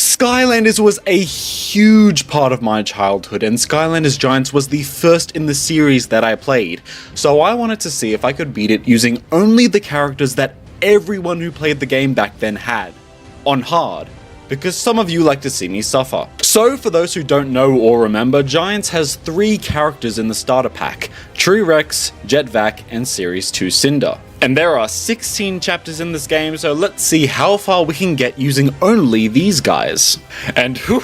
Skylanders was a huge part of my childhood, and Skylanders Giants was the first in the series that I played, so I wanted to see if I could beat it using only the characters that everyone who played the game back then had, on hard, because some of you like to see me suffer. So for those who don't know or remember, Giants has 3 characters in the starter pack: T-Rex, Jet-Vac, and Series 2 Cinder. And there are 16 chapters in this game, so let's see how far we can get using only these guys. And whew,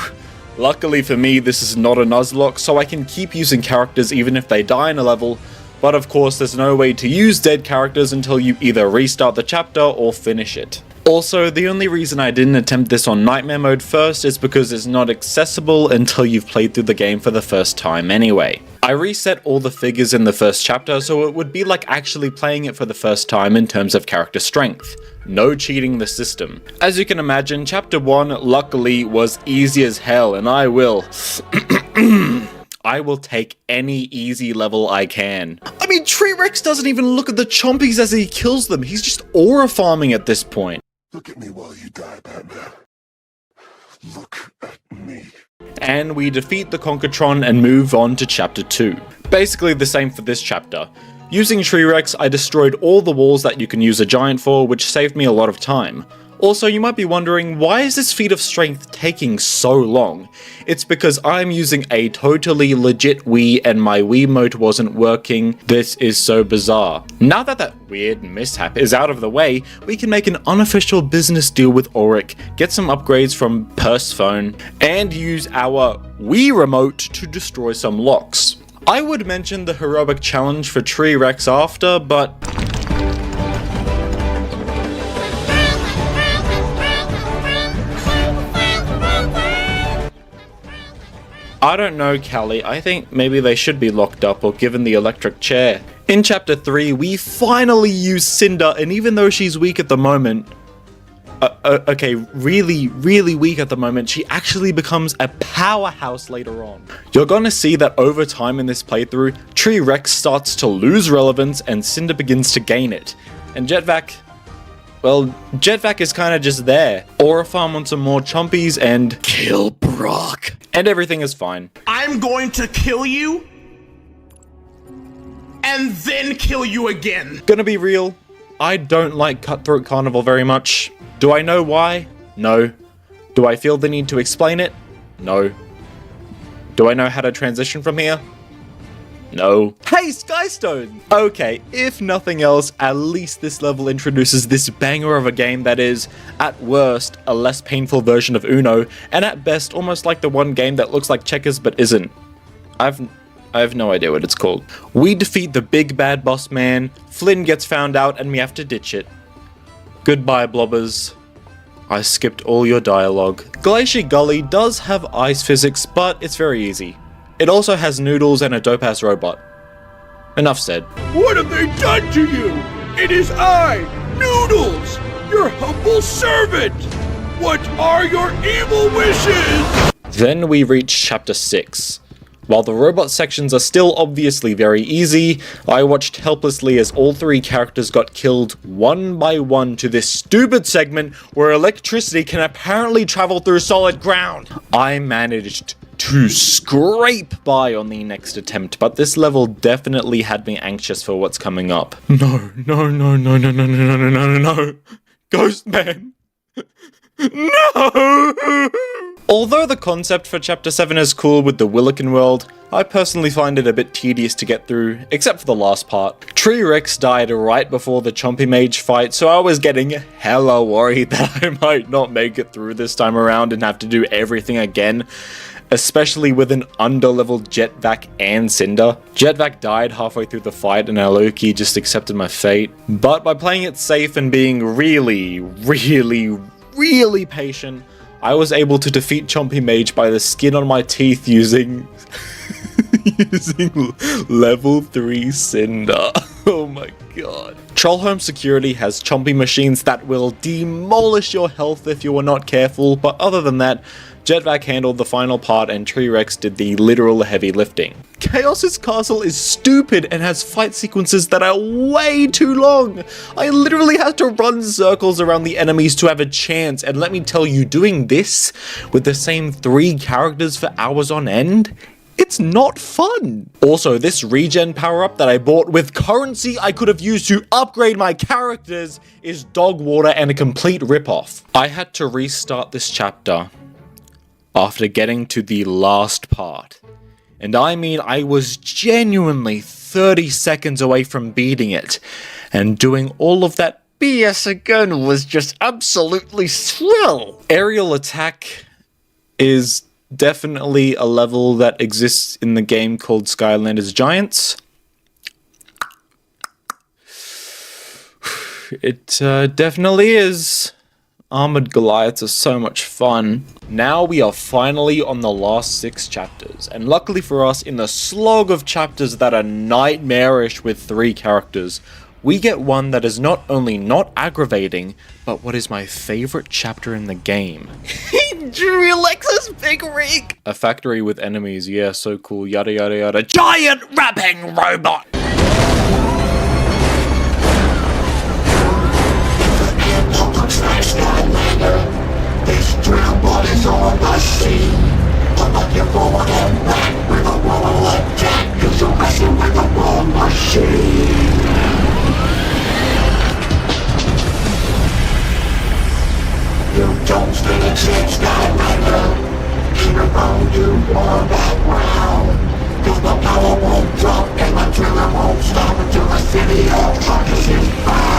luckily for me, this is not a Nuzlocke, so I can keep using characters even if they die in a level, but of course there's no way to use dead characters until you either restart the chapter or finish it. Also, the only reason I didn't attempt this on Nightmare mode first is because it's not accessible until you've played through the game for the first time anyway. I reset all the figures in the first chapter, so it would be like actually playing it for the first time in terms of character strength. No cheating the system. As you can imagine, chapter 1 luckily was easy as hell, and I will take any easy level I can. I mean, T-Rex doesn't even look at the chompies as he kills them, he's just aura farming at this point. Look at me while you die, Batman. Look at me. And we defeat the Concatron and move on to chapter 2. Basically the same for this chapter. Using T-Rex, I destroyed all the walls that you can use a giant for, which saved me a lot of time. Also, you might be wondering, why is this feat of strength taking so long? It's because I'm using a totally legit Wii and my Wiimote wasn't working. This is so bizarre. Now that that weird mishap is out of the way, we can make an unofficial business deal with Auric, get some upgrades from Purse Phone, and use our Wii remote to destroy some locks. I would mention the heroic challenge for T-Rex after, but I don't know, Callie, I think maybe they should be locked up or given the electric chair. In chapter 3, we finally use Cinder, and even though she's weak at the moment, really weak at the moment, she actually becomes a powerhouse later on. You're gonna see that over time in this playthrough, T-Rex starts to lose relevance and Cinder begins to gain it. And Jet-Vac, well, Jet-Vac is kinda just there. Aura farm on some more chompies and kill Brock. And everything is fine. I'm going to kill you, and then kill you again. Gonna be real, I don't like Cutthroat Carnival very much. Do I know why? No. Do I feel the need to explain it? No. Do I know how to transition from here? No. Hey, Skystone! Okay, if nothing else, at least this level introduces this banger of a game that is, at worst, a less painful version of Uno, and at best, almost like the one game that looks like checkers but isn't. I have no idea what it's called. We defeat the big bad boss man, Flynn gets found out, and we have to ditch it. Goodbye, blobbers. I skipped all your dialogue. Glacier Gully does have ice physics, but it's very easy. It also has noodles and a dope-ass robot. Enough said. What have they done to you? It is I, Noodles, your humble servant. What are your evil wishes? Then we reach chapter 6. While the robot sections are still obviously very easy, I watched helplessly as all 3 characters got killed one by one to this stupid segment where electricity can apparently travel through solid ground. I managed to scrape by on the next attempt, but this level definitely had me anxious for what's coming up. No. Ghost Man. No! Although the concept for chapter 7 is cool with the Willikin world, I personally find it a bit tedious to get through, except for the last part. T-Rex died right before the Chompy Mage fight, so I was getting hella worried that I might not make it through this time around and have to do everything again, especially with an under-leveled Jet-Vac and Cinder. Jet-Vac died halfway through the fight and Aloki just accepted my fate, but by playing it safe and being really patient, I was able to defeat Chompy Mage by the skin on my teeth using using level 3 Cinder. Oh my god. Trollholm Security has chompy machines that will demolish your health if you are not careful, but other than that, Jetvac handled the final part and T-Rex did the literal heavy lifting. Chaos's castle is stupid and has fight sequences that are way too long. I literally had to run circles around the enemies to have a chance, and let me tell you, doing this with the same 3 characters for hours on end, it's not fun. Also, this regen power-up that I bought with currency I could have used to upgrade my characters is dog water and a complete ripoff. I had to restart this chapter after getting to the last part. And I mean, I was genuinely 30 seconds away from beating it, and doing all of that BS again was just absolutely thrill. Aerial attack is definitely a level that exists in the game called Skylanders Giants. It definitely is. Armored Goliaths are so much fun. Now we are finally on the last 6 chapters, and luckily for us, in the slog of chapters that are nightmarish with 3 characters, we get one that is not only not aggravating, but what is my favorite chapter in the game. He drew Alexa's big rig! A factory with enemies, yeah, so cool, yada yada yada. Giant rapping robot! This drown body's on the scene. I'm like you're forward and back with a roll attack, 'cause you're messing with the wrong machine. You don't stand a chance, Skylander. Even though you won that round, 'cause the power won't drop and the driller won't stop until the city of Chargers is found.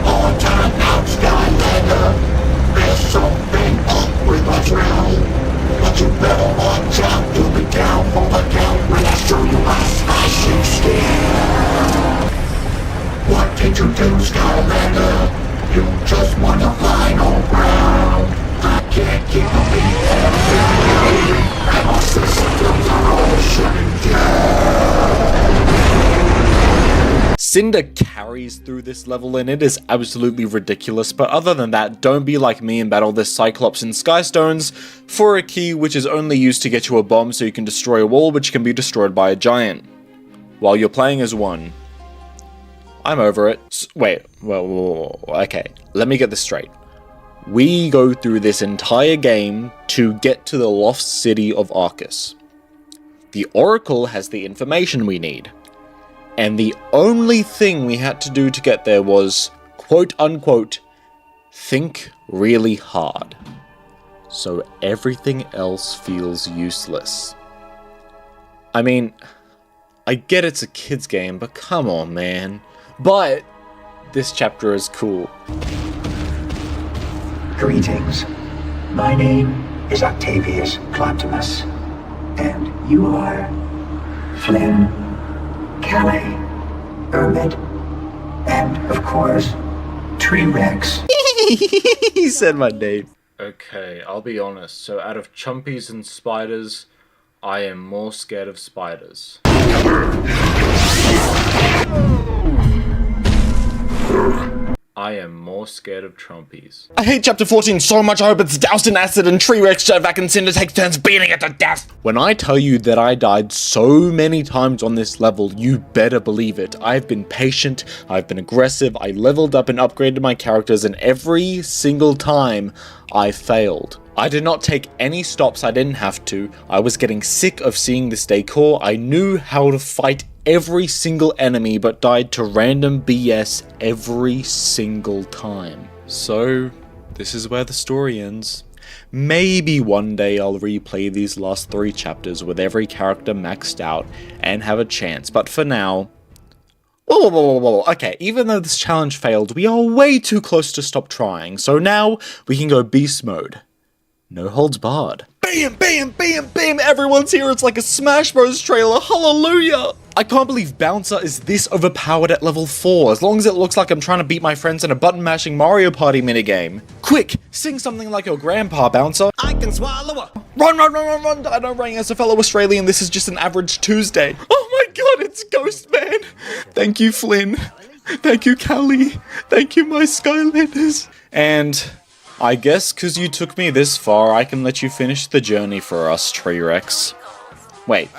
On time out, Skylander. There's something up with the drown, but you better watch out. You'll be down for the count when I show you my smashing skill. What did you do, Skylander? You just want the final ground. I can't keep a beat and my systems are all shutting down. Cinder carries through this level and it is absolutely ridiculous, but other than that, don't be like me and battle this Cyclops in Skystones for a key which is only used to get you a bomb so you can destroy a wall which can be destroyed by a giant, while you're playing as one. I'm over it. Wait, well, okay, let me get this straight. We go through this entire game to get to the lost city of Arcus. The Oracle has the information we need. And the only thing we had to do to get there was, quote unquote, think really hard. So everything else feels useless. I mean, I get it's a kid's game, but come on, man. But this chapter is cool. Greetings. My name is Octavius Cloptimus, and you are Flynn, Calais, Ermit, and, of course, T-Rex. He said my name. Okay, I'll be honest. So out of chumpies and spiders, I am more scared of spiders. I am more scared of Trumpies. I hate chapter 14 so much I hope it's doused in acid and T-Rex Jetvac and Cinder takes turns beating it to death. When I tell you that I died so many times on this level, you better believe it. I've been patient, I've been aggressive, I leveled up and upgraded my characters, and every single time I failed. I did not take any stops I didn't have to. I was getting sick of seeing this decor. I knew how to fight every single enemy but died to random BS every single time. So, this is where the story ends. Maybe one day I'll replay these last 3 chapters with every character maxed out and have a chance, but for now... Whoa, okay, even though this challenge failed, we are way too close to stop trying, so now we can go beast mode. No holds barred. Bam, bam, bam, bam, everyone's here, it's like a Smash Bros trailer, hallelujah! I can't believe Bouncer is this overpowered at level 4, as long as it looks like I'm trying to beat my friends in a button-mashing Mario Party minigame. Quick, sing something like your grandpa, Bouncer. I can swallow a... Run, run, run, run, run! I know, running as a fellow Australian, this is just an average Tuesday. Oh my god, it's Ghost Man! Thank you, Flynn. Thank you, Callie. Thank you, my Skylanders. And I guess because you took me this far, I can let you finish the journey for us, Tree-Rex. Wait.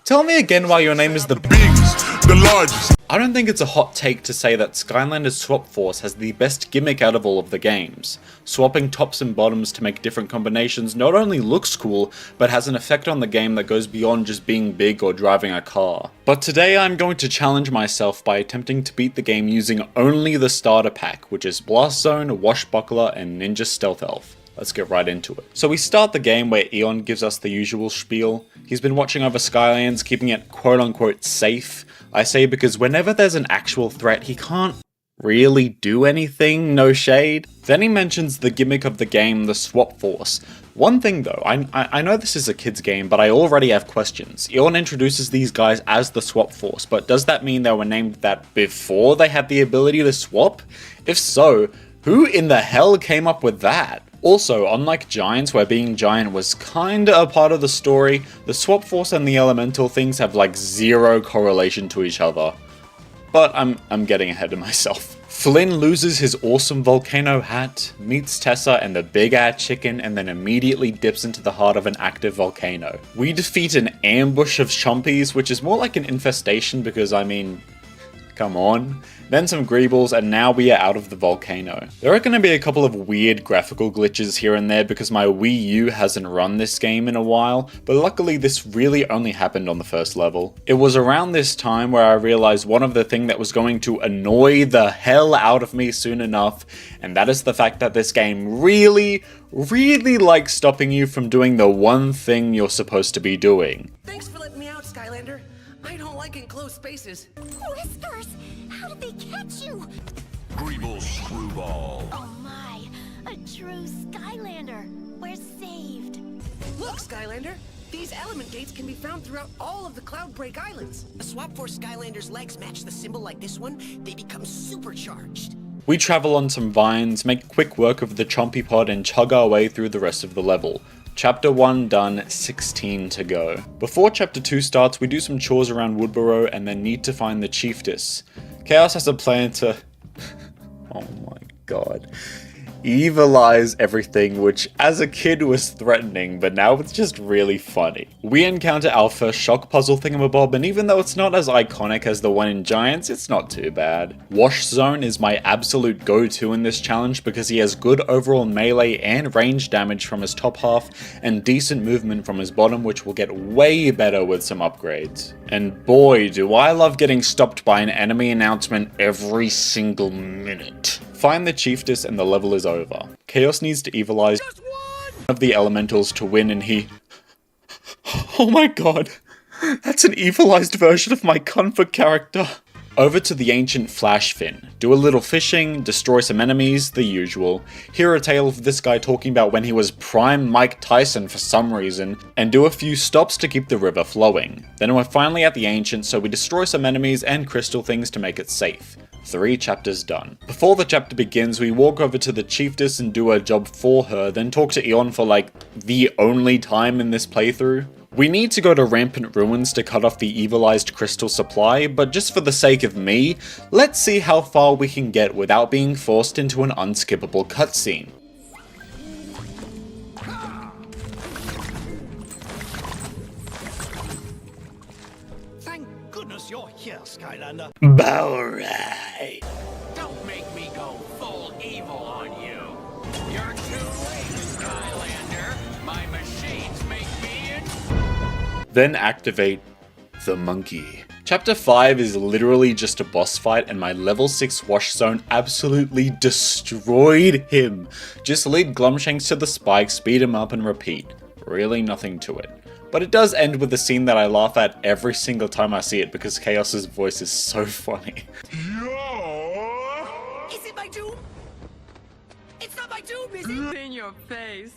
Tell me again why your name is the biggest, the largest. I don't think it's a hot take to say that Skylanders Swap Force has the best gimmick out of all of the games. Swapping tops and bottoms to make different combinations not only looks cool, but has an effect on the game that goes beyond just being big or driving a car. But today I'm going to challenge myself by attempting to beat the game using only the starter pack, which is Blast Zone, Washbuckler, and Ninja Stealth Elf. Let's get right into it. So we start the game where Eon gives us the usual spiel. He's been watching over Skylands, keeping it quote-unquote safe. I say because whenever there's an actual threat, he can't really do anything, no shade. Then he mentions the gimmick of the game, the Swap Force. One thing though, I know this is a kid's game, but I already have questions. Eon introduces these guys as the Swap Force, but does that mean they were named that before they had the ability to swap? If so, who in the hell came up with that? Also, unlike Giants, where being giant was kinda a part of the story, the Swap Force and the Elemental things have like zero correlation to each other. But I'm getting ahead of myself. Flynn loses his awesome volcano hat, meets Tessa and the big ass chicken, and then immediately dips into the heart of an active volcano. We defeat an ambush of chompies, which is more like an infestation because I mean, come on. Then some greebles, and now we are out of the volcano. There are going to be a couple of weird graphical glitches here and there because my Wii U hasn't run this game in a while, but luckily this really only happened on the first level. It was around this time where I realized one of the things that was going to annoy the hell out of me soon enough, and that is the fact that this game really likes stopping you from doing the one thing you're supposed to be doing. Thanks for letting me out, Skylander. I don't like enclosed spaces. Whiskers! How did they catch you? Greeble Screwball. Oh my, a true Skylander. We're saved. Look, Skylander! These element gates can be found throughout all of the Cloudbreak Islands. A Swap Force Skylander's legs match the symbol like this one, they become supercharged. We travel on some vines, make quick work of the Chompy Pod, and chug our way through the rest of the level. Chapter 1 done, 16 to go. Before Chapter 2 starts, we do some chores around Woodborough and then need to find the Chiefess. Chaos has a plan to... oh my god. Evilize everything, which as a kid was threatening, but now it's just really funny. We encounter our first shock puzzle thingamabob, and even though it's not as iconic as the one in Giants, it's not too bad. Wash Zone is my absolute go-to in this challenge because he has good overall melee and range damage from his top half, and decent movement from his bottom, which will get way better with some upgrades. And boy, do I love getting stopped by an enemy announcement every single minute. Find the Chiefess and the level is over. Chaos needs to evilize one of the elementals to win, and he... oh my god, that's an evilized version of my comfort character. Over to the ancient Flash Fin. Do a little fishing, destroy some enemies, the usual. Hear a tale of this guy talking about when he was prime Mike Tyson for some reason, and do a few stops to keep the river flowing. Then we're finally at the ancient, so we destroy some enemies and crystal things to make it safe. 3 chapters done. Before the chapter begins, we walk over to the Chiefess and do a job for her, then talk to Eon for like the only time in this playthrough. We need to go to Rampant Ruins to cut off the evilized crystal supply, but just for the sake of me, let's see how far we can get without being forced into an unskippable cutscene. Thank goodness you're here, Skylander. Alright. Don't make me go full evil on you. You're too late, Skylander. My machines make me in... Then activate the monkey. Chapter 5 is literally just a boss fight, and my level 6 Wash Zone absolutely destroyed him. Just lead Glumshanks to the spike, speed him up, and repeat. Really nothing to it. But it does end with a scene that I laugh at every single time I see it because Chaos's voice is so funny. Is it my doom? It's not my doom, is it? In your face.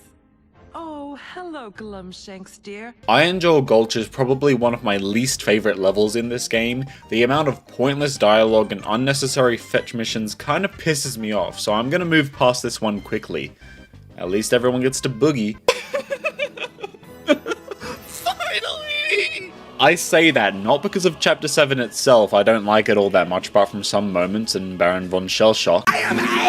Oh, hello, Glumshanks, dear. Iron Jaw Gulch is probably one of my least favourite levels in this game. The amount of pointless dialogue and unnecessary fetch missions kind of pisses me off, so I'm gonna move past this one quickly. At least everyone gets to boogie. Finally! I say that not because of Chapter 7 itself, I don't like it all that much apart from some moments in Baron von Shellshock,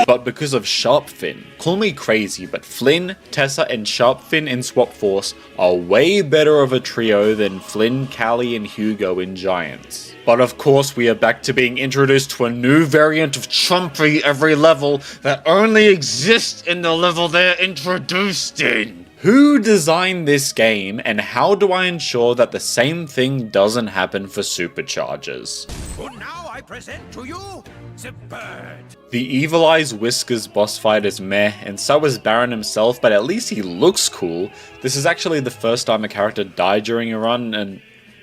but because of Sharpfin. Call me crazy, but Flynn, Tessa, and Sharpfin in Swap Force are way better of a trio than Flynn, Callie, and Hugo in Giants. But of course we are back to being introduced to a new variant of trumpery every level that only exists in the level they're introduced in. Who designed this game, and how do I ensure that the same thing doesn't happen for SuperChargers? So now I present to you the bird. The Evil Eyes Whiskers boss fight is meh, and so is Baron himself, but at least he looks cool. This is actually the first time a character died during a run and...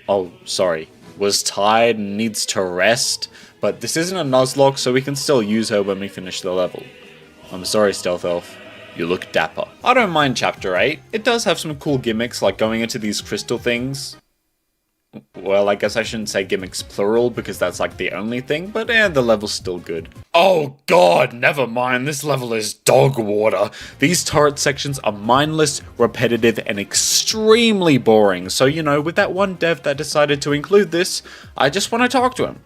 oh, sorry. Was tired and needs to rest, but this isn't a Nuzlocke, so we can still use her when we finish the level. I'm sorry, Stealth Elf. You look dapper. I don't mind Chapter 8. It does have some cool gimmicks, like going into these crystal things. Well, I guess I shouldn't say gimmicks plural, because that's like the only thing, but the level's still good. Oh god, never mind, this level is dog water. These turret sections are mindless, repetitive, and extremely boring, so you know, with that one dev that decided to include this, I just want to talk to him.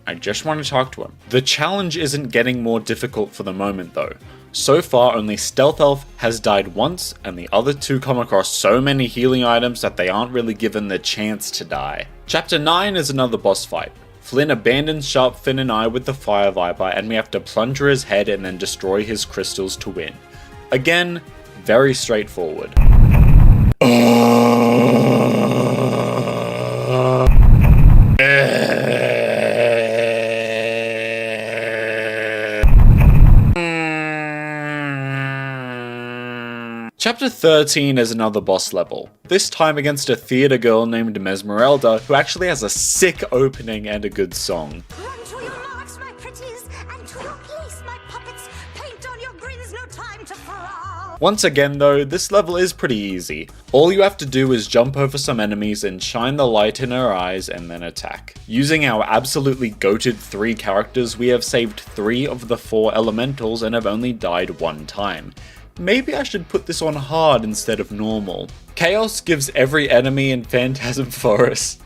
The challenge isn't getting more difficult for the moment though. So far, only Stealth Elf has died once, and the other two come across so many healing items that they aren't really given the chance to die. Chapter 9 is another boss fight. Flynn abandons Sharpfin and I with the Fire Viper, and we have to plunger his head and then destroy his crystals to win. Again, very straightforward. Chapter 13 is another boss level, this time against a theatre girl named Mesmeralda, who actually has a sick opening and a good song. Run to your marks, my pretties, and to your place, my puppets. Paint on your grins, no time to frown. Once again though, this level is pretty easy. All you have to do is jump over some enemies and shine the light in her eyes and then attack. Using our absolutely goated 3 characters, we have saved 3 of the 4 elementals and have only died 1 time. Maybe I should put this on hard instead of normal. Chaos gives every enemy in Phantasm Forest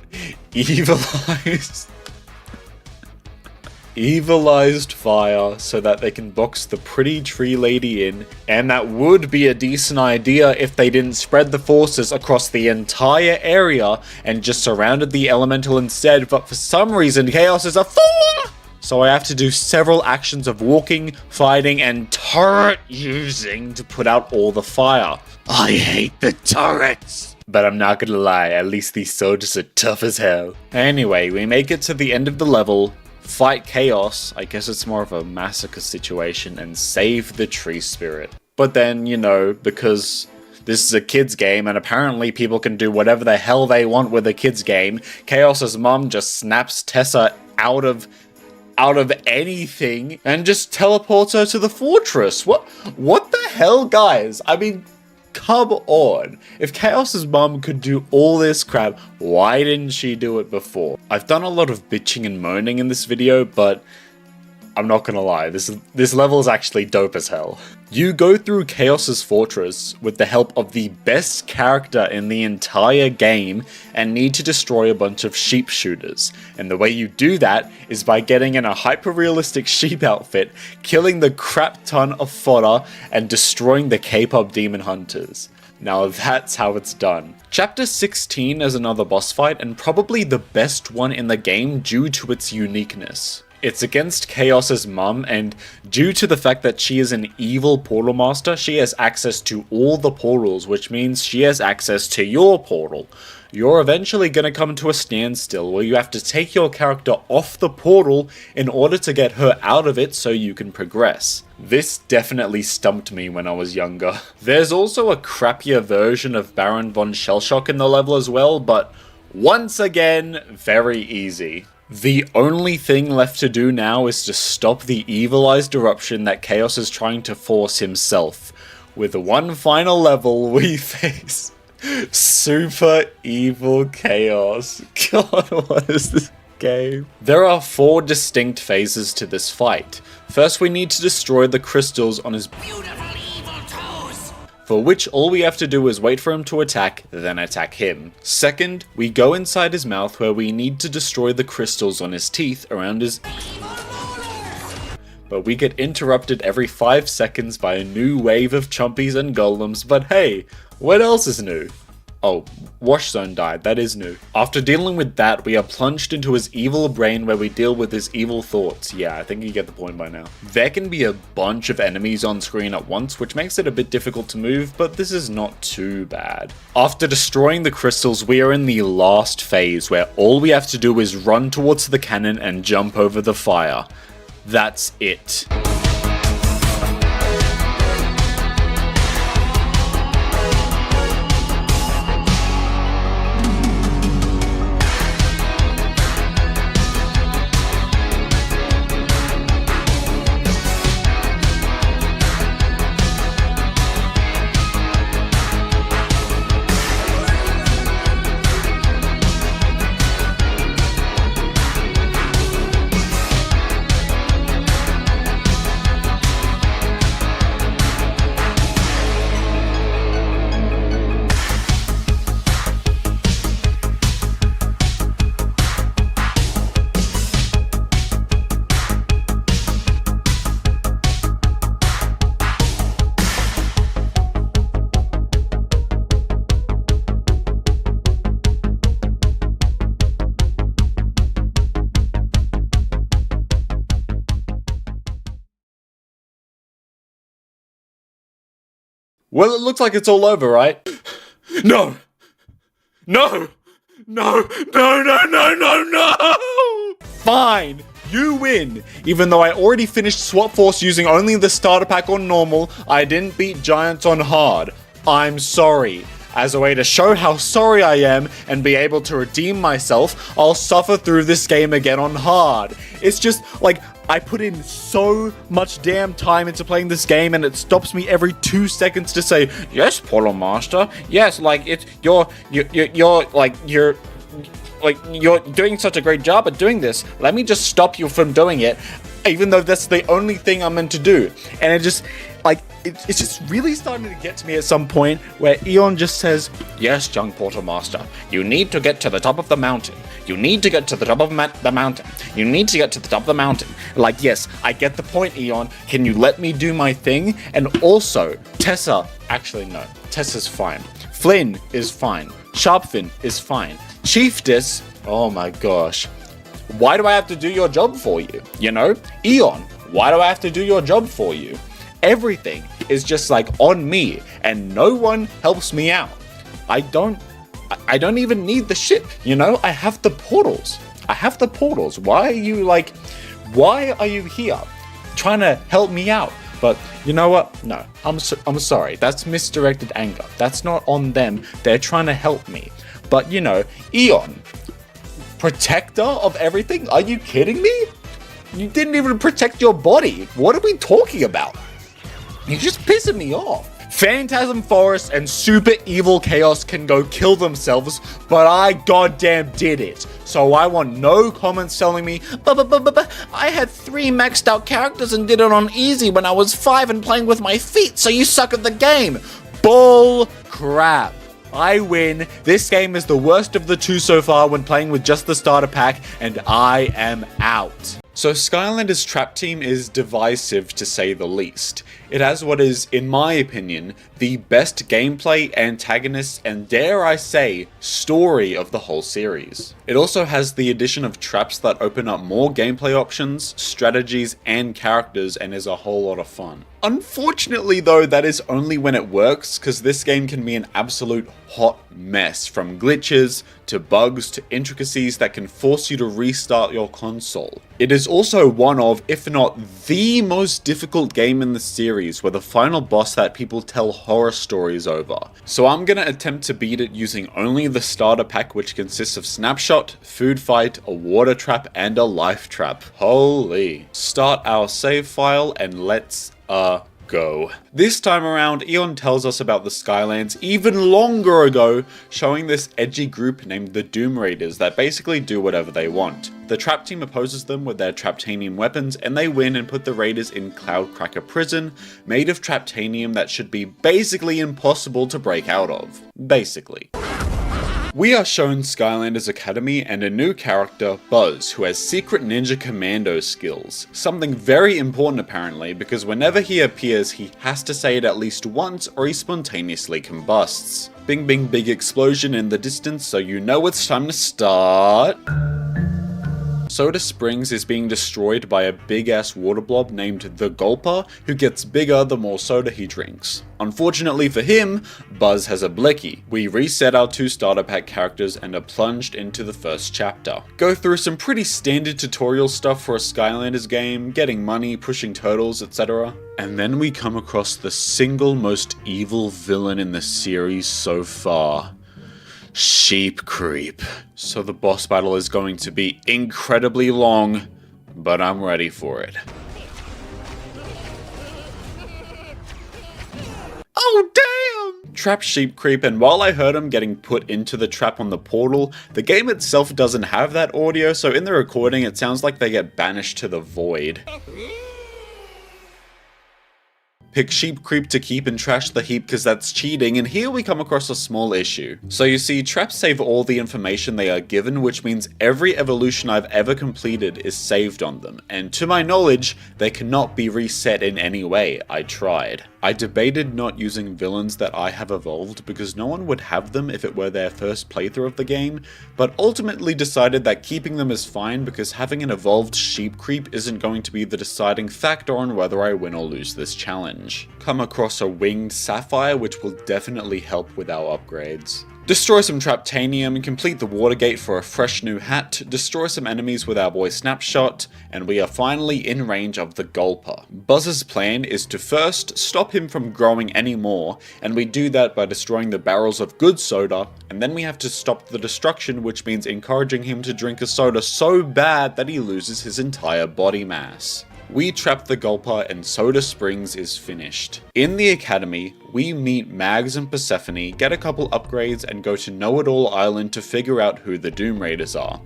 evilized fire so that they can box the pretty tree lady in, and that would be a decent idea if they didn't spread the forces across the entire area and just surrounded the elemental instead, but for some reason Chaos is a fool! So I have to do several actions of walking, fighting, and turret using to put out all the fire. I hate the turrets! But I'm not gonna lie, at least these soldiers are tough as hell. Anyway, we make it to the end of the level, fight Chaos, I guess it's more of a massacre situation, and save the tree spirit. But then, you know, because this is a kids game and apparently people can do whatever the hell they want with a kids game, Chaos's mum just snaps Tessa out of anything and just teleports her to the fortress. What the hell, guys? I mean, come on. If Chaos's mum could do all this crap, why didn't she do it before? I've done a lot of bitching and moaning in this video, but I'm not gonna lie, this level is actually dope as hell. You go through Chaos's fortress with the help of the best character in the entire game and need to destroy a bunch of sheep shooters. And the way you do that is by getting in a hyper-realistic sheep outfit, killing the crap ton of fodder, and destroying the K-pop demon hunters. Now that's how it's done. Chapter 16 is another boss fight and probably the best one in the game due to its uniqueness. It's against Chaos's mum, and due to the fact that she is an evil portal master, she has access to all the portals, which means she has access to your portal. You're eventually gonna come to a standstill where you have to take your character off the portal in order to get her out of it so you can progress. This definitely stumped me when I was younger. There's also a crappier version of Baron von Shellshock in the level as well, but once again, very easy. The only thing left to do now is to stop the evilized eruption that Chaos is trying to force himself. with one final level, we face Super Evil Chaos. God, what is this game? There are 4 distinct phases to this fight. First, we need to destroy the crystals on his Beautiful evil toes! for which all we have to do is wait for him to attack, then attack him. Second, we go inside his mouth where we need to destroy the crystals on his teeth around his but we get interrupted every 5 seconds by a new wave of chompies and golems, but hey, what else is new? Oh, Wash Zone died, that is new. After dealing with that, we are plunged into his evil brain where we deal with his evil thoughts. Yeah, I think you get the point by now. There can be a bunch of enemies on screen at once, which makes it a bit difficult to move, but this is not too bad. After destroying the crystals, we are in the last phase where all we have to do is run towards the cannon and jump over the fire. That's it. Well, it looks like it's all over, right? No! No! No! No, no, no, no, no! Fine! You win! Even though I already finished Swap Force using only the starter pack on normal, I didn't beat Giants on hard. I'm sorry. As a way to show how sorry I am and be able to redeem myself, I'll suffer through this game again on hard. It's just, like, I put in so much damn time into playing this game and it stops me every 2 seconds to say, yes, Portal Master, yes, like, it's, you're doing such a great job at doing this. Let me just stop you from doing it, even though that's the only thing I'm meant to do. And it just, like, it's just really starting to get to me at some point where Eon just says, yes, young Portal Master, you need to get to the top of the mountain. You need to get to the top of the mountain. You need to get to the top of the mountain. Like, yes, I get the point, Eon. Can you let me do my thing? And also, Tessa, actually no, Tessa's fine. Flynn is fine. Sharpfin is fine. Chief Dis, oh my gosh. Why do I have to do your job for you? You know? Eon, why do I have to do your job for you? Everything is just like on me and no one helps me out. I don't even need the ship, you know? I have the portals. Why are you here trying to help me out? But you know what? No, I'm sorry. That's misdirected anger. That's not on them. They're trying to help me. But you know, Eon, protector of everything? Are you kidding me? You didn't even protect your body. What are we talking about? You're just pissing me off. Phantasm Forest and Super Evil Chaos can go kill themselves, but I goddamn did it. So I want no comments telling me, I had 3 maxed out characters and did it on easy when I was 5 and playing with my feet, so you suck at the game. Bull crap. I win. This game is the worst of the 2 so far when playing with just the starter pack, and I am out. So Skylanders' trap team is divisive to say the least. It has what is, in my opinion, the best gameplay, antagonist, and dare I say, story of the whole series. It also has the addition of traps that open up more gameplay options, strategies, and characters, and is a whole lot of fun. Unfortunately though, that is only when it works, because this game can be an absolute hot mess, from glitches, to bugs, to intricacies that can force you to restart your console. It is also one of, if not the most difficult game in the series, with a final boss that people tell horror stories over. So I'm gonna attempt to beat it using only the starter pack, which consists of Snapshot, Food Fight, a Water Trap, and a Life Trap. Holy. Start our save file and let's go. This time around, Eon tells us about the Skylands even longer ago, showing this edgy group named the Doom Raiders that basically do whatever they want. The Trap team opposes them with their Traptanium weapons, and they win and put the Raiders in Cloudcracker Prison, made of Traptanium that should be basically impossible to break out of. Basically. We are shown Skylanders Academy and a new character, Buzz, who has secret ninja commando skills. Something very important apparently, because whenever he appears he has to say it at least once or he spontaneously combusts. Bing bing big explosion in the distance, so you know it's time to start. Soda Springs is being destroyed by a big ass water blob named the Gulper, who gets bigger the more soda he drinks. Unfortunately for him, Buzz has a blicky. We reset our 2 starter pack characters and are plunged into the first chapter. Go through some pretty standard tutorial stuff for a Skylanders game, getting money, pushing turtles, etc. And then we come across the single most evil villain in the series so far. Sheep Creep. So the boss battle is going to be incredibly long, but I'm ready for it. Oh damn! Trap Sheep Creep, and while I heard him getting put into the trap on the portal, the game itself doesn't have that audio, so in the recording it sounds like they get banished to the void. Pick Sheep Creep to keep and trash the heap because that's cheating, and here we come across a small issue. So you see, traps save all the information they are given, which means every evolution I've ever completed is saved on them, and to my knowledge, they cannot be reset in any way. I tried. I debated not using villains that I have evolved because no one would have them if it were their first playthrough of the game, but ultimately decided that keeping them is fine because having an evolved Sheep Creep isn't going to be the deciding factor on whether I win or lose this challenge. Come across a winged sapphire, which will definitely help with our upgrades. Destroy some Traptanium and complete the water gate for a fresh new hat, destroy some enemies with our boy Snapshot, and we are finally in range of the Gulper. Buzz's plan is to first stop him from growing any more, and we do that by destroying the barrels of good soda, and then we have to stop the destruction, which means encouraging him to drink a soda so bad that he loses his entire body mass. We trap the Gulper and Soda Springs is finished. In the academy, we meet Mags and Persephone, get a couple upgrades, and go to Know-It-All Island to figure out who the Doom Raiders are.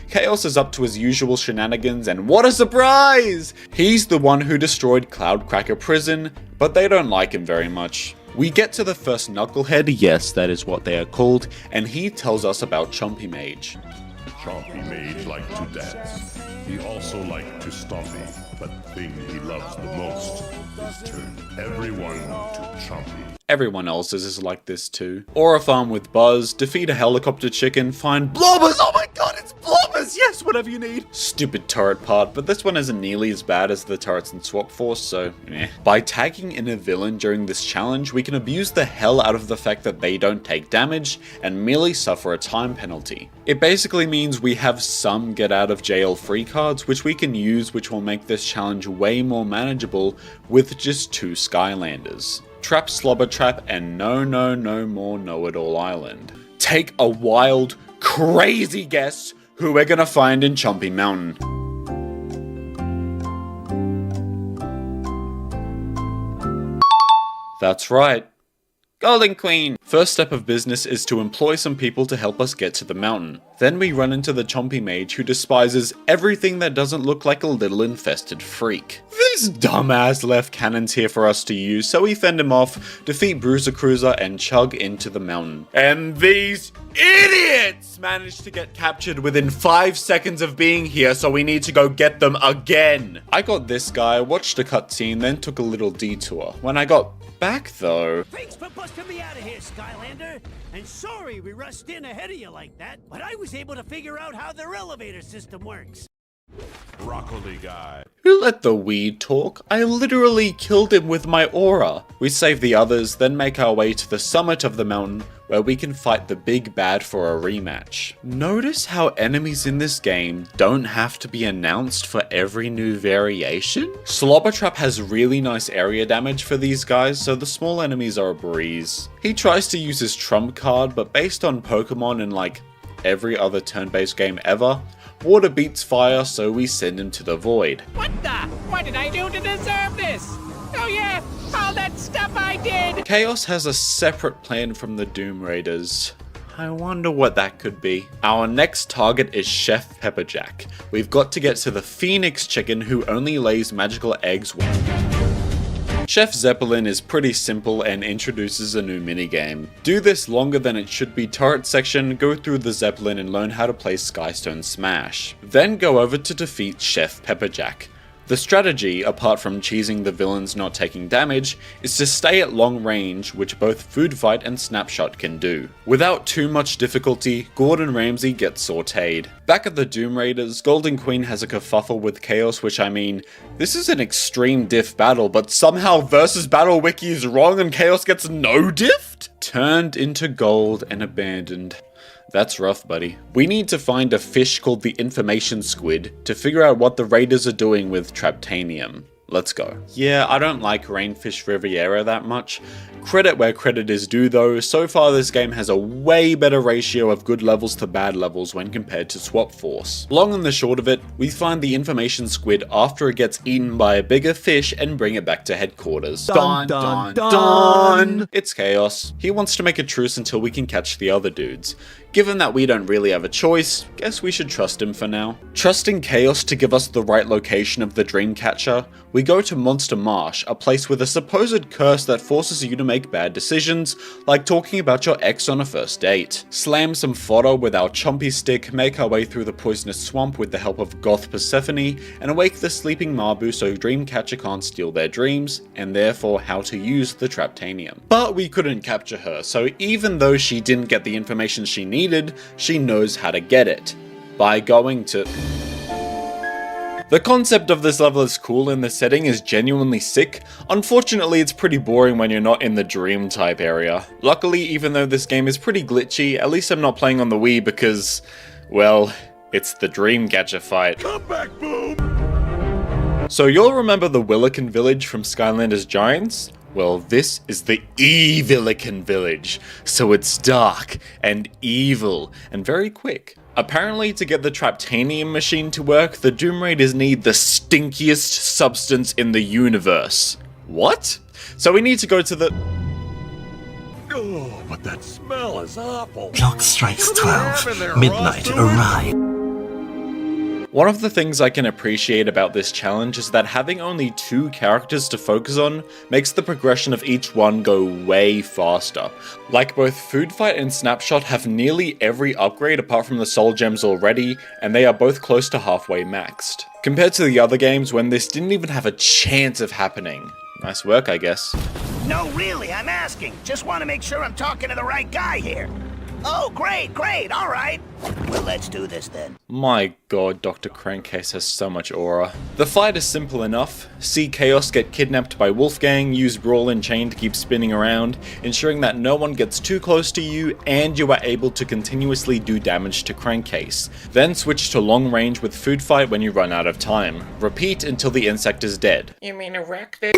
Chaos is up to his usual shenanigans, and what a surprise! He's the one who destroyed Cloudcracker Prison, but they don't like him very much. We get to the first Knucklehead, yes, that is what they are called, and he tells us about Chompy Mage. Chompy Mage liked to dance. He also liked to stompy, but the thing he loves the most is turn everyone to Chompy. Everyone else is like this too. Aura farm with Buzz, defeat a helicopter chicken, find blobbers! Oh my god, it's blobbers! Yes, whatever you need! Stupid turret part, but this one isn't nearly as bad as the turrets in Swap Force, so eh. By tagging in a villain during this challenge, we can abuse the hell out of the fact that they don't take damage and merely suffer a time penalty. It basically means we have some get out of jail free cards which we can use, which will make this challenge way more manageable with just 2 Skylanders. Trap Slobber Trap and no more Know-It-All Island. Take a wild, crazy guess who we're gonna find in Chompy Mountain. That's right. Golden Queen! First step of business is to employ some people to help us get to the mountain. Then we run into the Chompy Mage who despises everything that doesn't look like a little infested freak. This dumbass left cannons here for us to use, so we fend him off, defeat Bruiser Cruiser, and chug into the mountain. And these idiots managed to get captured within 5 seconds of being here, so we need to go get them again. I got this guy, watched a cutscene, then took a little detour. When I got back though... Thanks for busting me out of here, Skylander. And sorry we rushed in ahead of you like that, but I was able to figure out how their elevator system works. Broccoli guy. Who let the weed talk? I literally killed him with my aura. We save the others, then make our way to the summit of the mountain, where we can fight the big bad for a rematch. Notice how enemies in this game don't have to be announced for every new variation? Slobber Trap has really nice area damage for these guys, so the small enemies are a breeze. He tries to use his trump card, but based on Pokemon and like every other turn-based game ever, water beats fire, so we send him to the void. What the? What did I do to deserve this? Oh yeah, All that stuff I did! Chaos has a separate plan from the Doom Raiders. I wonder what that could be. Our next target is Chef Pepperjack. We've got to get to the Phoenix chicken who only lays magical eggs. Chef Zeppelin is pretty simple and introduces a new minigame. Do this longer than it should be turret section, go through the Zeppelin and learn how to play Skystone Smash. Then go over to defeat Chef Pepperjack. The strategy, apart from cheesing the villains not taking damage, is to stay at long range, which both Food Fight and Snapshot can do. Without too much difficulty, Gordon Ramsay gets sauteed. Back at the Doom Raiders, Golden Queen has a kerfuffle with Chaos, which I mean, this is an extreme diff battle, but somehow Versus Battle Wiki is wrong and Chaos gets no diffed? Turned into gold and abandoned. That's rough, buddy. We need to find a fish called the Information Squid to figure out what the Raiders are doing with Traptanium. Let's go. Yeah, I don't like Rainfish Riviera that much. Credit where credit is due though, so far this game has a way better ratio of good levels to bad levels when compared to Swap Force. Long and the short of it, we find the Information Squid after it gets eaten by a bigger fish and bring it back to headquarters. Dun dun dun! It's Chaos. He wants to make a truce until we can catch the other dudes. Given that we don't really have a choice, guess we should trust him for now. Trusting Chaos to give us the right location of the Dreamcatcher, we go to Monster Marsh, a place with a supposed curse that forces you to make bad decisions, like talking about your ex on a first date. Slam some fodder with our chompy stick, make our way through the poisonous swamp with the help of Goth Persephone, and awake the sleeping Mabu so Dreamcatcher can't steal their dreams, and therefore how to use the Traptanium. But we couldn't capture her, so even though she didn't get the information she needed, she knows how to get it. By going to... The concept of this level is cool and the setting is genuinely sick. Unfortunately, it's pretty boring when you're not in the dream type area. Luckily, even though this game is pretty glitchy, at least I'm not playing on the Wii because, well, it's the Dreamcatcher fight. Come back, boom! So you'll remember the Willikin village from Skylanders Giants? Well, this is the Evillikin village, so it's dark and evil and very quick. Apparently, to get the Traptanium machine to work, the Doom Raiders need the stinkiest substance in the universe. What? So we need to go to the... Oh, but that smell is awful. Clock strikes 12. Midnight arrive. One of the things I can appreciate about this challenge is that having only 2 characters to focus on makes the progression of each one go way faster. Like both Food Fight and Snapshot have nearly every upgrade apart from the Soul Gems already, and they are both close to halfway maxed. Compared to the other games when this didn't even have a chance of happening. Nice work, I guess. No, really, I'm asking. Just want to make sure I'm talking to the right guy here. Oh, great, all right. Well, let's do this then. My god, Dr. Crankcase has so much aura. The fight is simple enough. See Chaos get kidnapped by Wolfgang, use Brawl and Chain to keep spinning around, ensuring that no one gets too close to you and you are able to continuously do damage to Crankcase. Then switch to long range with Food Fight when you run out of time. Repeat until the insect is dead. You mean erected?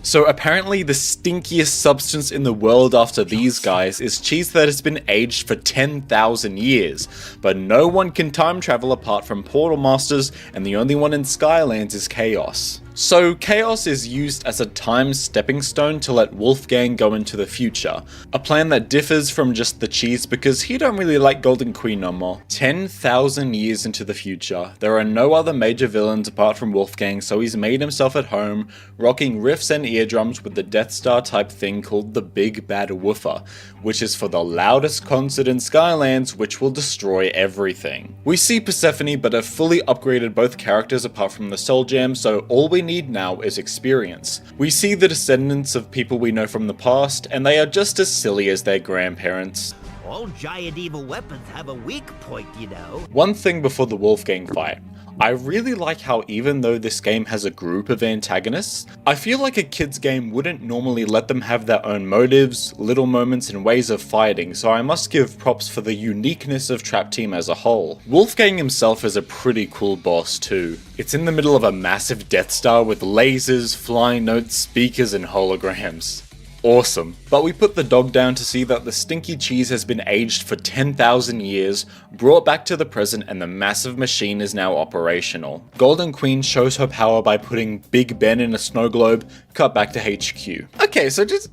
So apparently the stinkiest substance in the world after these guys is cheese that has been aged for 10,000 years. But no one can time travel apart from Portal Masters, and the only one in Skylands is Chaos. So Chaos is used as a time stepping stone to let Wolfgang go into the future, a plan that differs from just the cheese because he don't really like Golden Queen no more. 10,000 years into the future, there are no other major villains apart from Wolfgang, so he's made himself at home, rocking riffs and eardrums with the Death Star type thing called the Big Bad Woofer, which is for the loudest concert in Skylands, which will destroy everything. We see Persephone but have fully upgraded both characters apart from the Soul Gem, so all we need now is experience. We see the descendants of people we know from the past, and they are just as silly as their grandparents. All giant evil weapons have a weak point, you know. One thing before the Wolfgang fight. I really like how even though this game has a group of antagonists, I feel like a kid's game wouldn't normally let them have their own motives, little moments and ways of fighting, so I must give props for the uniqueness of Trap Team as a whole. Wolfgang himself is a pretty cool boss too. It's in the middle of a massive Death Star with lasers, flying notes, speakers and holograms. awesome. But we put the dog down to see that the stinky cheese has been aged for 10,000 years, brought back to the present, and the massive machine is now operational. Golden Queen shows her power by putting Big Ben in a snow globe, cut back to HQ. Okay, so just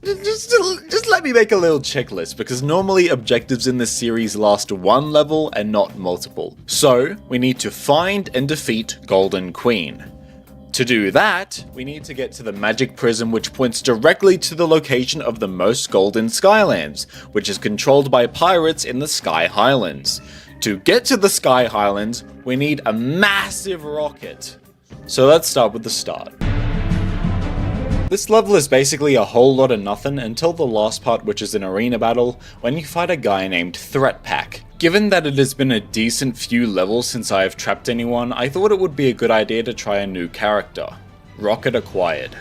let me make a little checklist, because normally objectives in this series last one level and not multiple. So, we need to find and defeat Golden Queen. To do that, we need to get to the magic prism, which points directly to the location of the most golden Skylands, which is controlled by pirates in the Sky Highlands. To get to the Sky Highlands, we need a massive rocket. So let's start with the start. This level is basically a whole lot of nothing until the last part, which is an arena battle, when you fight a guy named Threat Pack. Given that it has been a decent few levels since I have trapped anyone, I thought it would be a good idea to try a new character. Rocket acquired.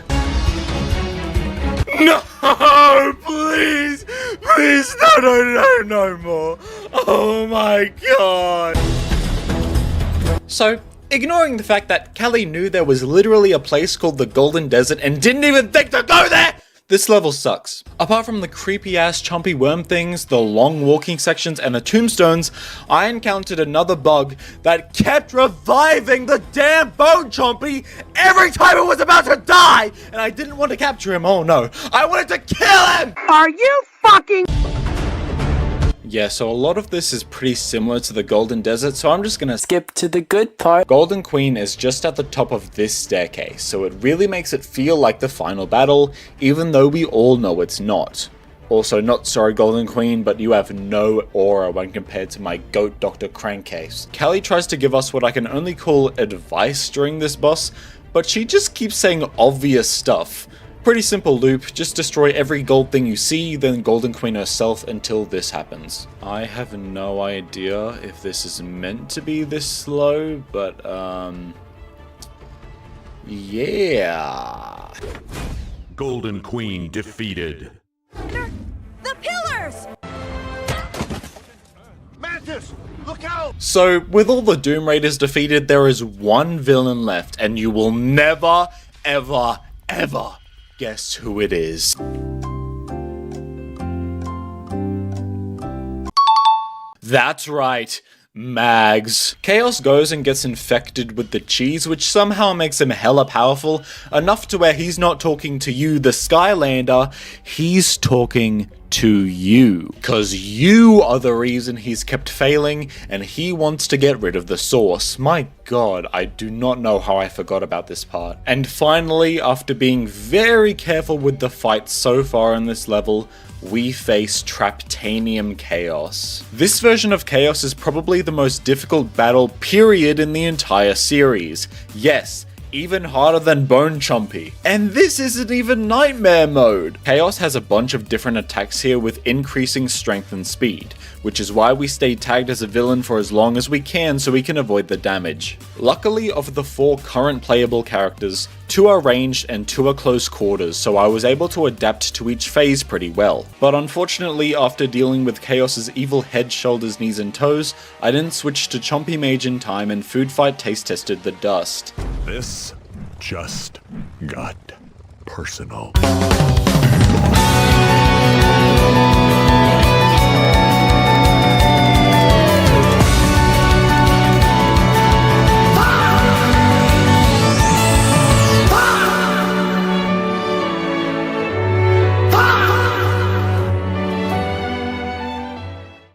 No, please, no more. Oh my god. So, ignoring the fact that Callie knew there was literally a place called the Golden Desert and didn't even think to go there, this level sucks. Apart from the creepy ass chompy worm things, the long walking sections, and the tombstones, I encountered another bug that kept reviving the damn bone chompy every time it was about to die! And I didn't want to capture him, oh no. I wanted to kill him! Are you fucking... Yeah, so a lot of this is pretty similar to the Golden Desert, so I'm just gonna skip to the good part. Golden Queen is just at the top of this staircase, so it really makes it feel like the final battle, even though we all know it's not. Also, not sorry Golden Queen, but you have no aura when compared to my goat Dr. Crankcase. Callie tries to give us what I can only call advice during this boss, but she just keeps saying obvious stuff. Pretty simple loop, just destroy every gold thing you see, then Golden Queen herself until this happens. I have no idea if this is meant to be this slow, but yeah. Golden Queen defeated. The pillars! Mantis, look out! So, with all the Doom Raiders defeated, there is one villain left, and you will never, ever, ever guess who it is. That's right, Mags. Chaos goes and gets infected with the cheese, which somehow makes him hella powerful, enough to where he's not talking to you, the Skylander, he's talking to you. Cause you are the reason he's kept failing, and he wants to get rid of the source. My god, I do not know how I forgot about this part. And finally, after being very careful with the fight so far in this level, we face Traptanium Chaos. This version of Chaos is probably the most difficult battle period in the entire series. Yes, even harder than Bone Chompy. And this isn't even Nightmare mode! Chaos has a bunch of different attacks here with increasing strength and speed, which is why we stay tagged as a villain for as long as we can so we can avoid the damage. Luckily, of the 4 current playable characters, 2 are ranged and 2 are close quarters, so I was able to adapt to each phase pretty well. But unfortunately, after dealing with Chaos's evil head, shoulders, knees and toes, I didn't switch to Chompy Mage in time and Food Fight taste tested the dust. This just got personal.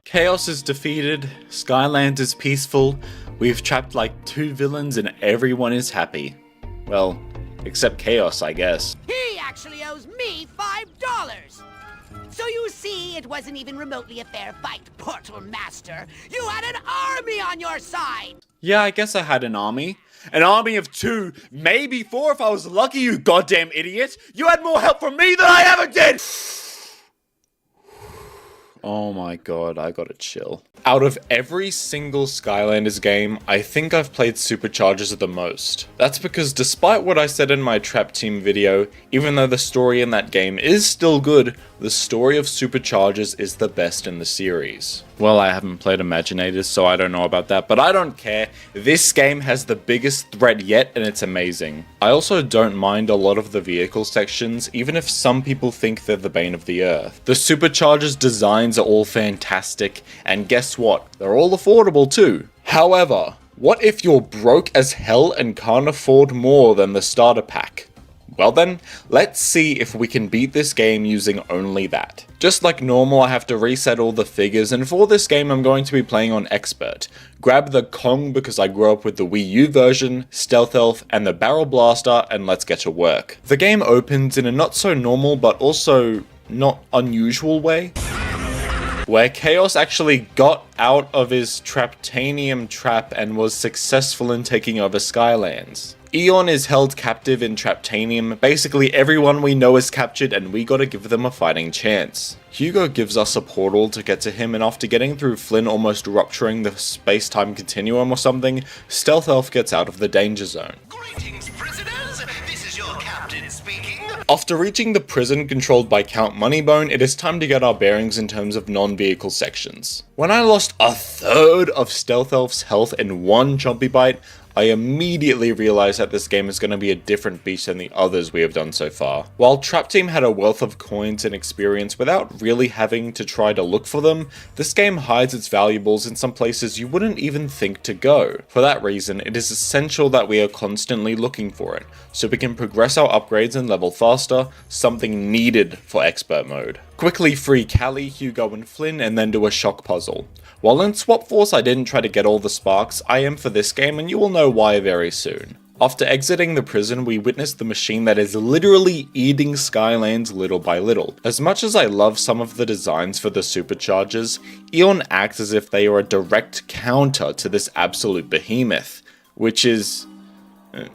Chaos is defeated, Skyland is peaceful, we've trapped like 2 villains and everyone is happy. Well, except Chaos, I guess. He actually owes me $5! So you see, it wasn't even remotely a fair fight, Portal Master. You had an army on your side! Yeah, I guess I had an army. An army of 2, maybe 4 if I was lucky, you goddamn idiot! You had more help from me than I ever did! Oh my god, I gotta chill. Out of every single Skylanders game, I think I've played SuperChargers the most. That's because despite what I said in my Trap Team video, even though the story in that game is still good, the story of SuperChargers is the best in the series. Well, I haven't played Imaginators, so I don't know about that, but I don't care. This game has the biggest threat yet, and it's amazing. I also don't mind a lot of the vehicle sections, even if some people think they're the bane of the earth. The SuperChargers designs are all fantastic, and guess what? They're all affordable too. However, what if you're broke as hell and can't afford more than the starter pack? Well then, let's see if we can beat this game using only that. Just like normal, I have to reset all the figures, and for this game I'm going to be playing on Expert. Grab the Kong because I grew up with the Wii U version, Stealth Elf, and the Barrel Blaster, and let's get to work. The game opens in a not so normal but also not unusual way, where Chaos actually got out of his Traptanium trap and was successful in taking over Skylands. Eon is held captive in Traptanium. Basically everyone we know is captured and we gotta give them a fighting chance. Hugo gives us a portal to get to him, and after getting through Flynn almost rupturing the space-time continuum or something, Stealth Elf gets out of the danger zone. Greetings, prisoners! This is your captain speaking. After reaching the prison controlled by Count Moneybone, it is time to get our bearings in terms of non-vehicle sections. When I lost a third of Stealth Elf's health in one chompy bite, I immediately realized that this game is going to be a different beast than the others we have done so far. While Trap Team had a wealth of coins and experience without really having to try to look for them, this game hides its valuables in some places you wouldn't even think to go. For that reason, it is essential that we are constantly looking for it, so we can progress our upgrades and level faster, something needed for Expert mode. Quickly free Callie, Hugo and Flynn, and then do a shock puzzle. While in Swap Force I didn't try to get all the sparks, I am for this game, and you will know why very soon. After exiting the prison, we witness the machine that is literally eating Skylands little by little. As much as I love some of the designs for the SuperChargers, Eon acts as if they are a direct counter to this absolute behemoth, which is...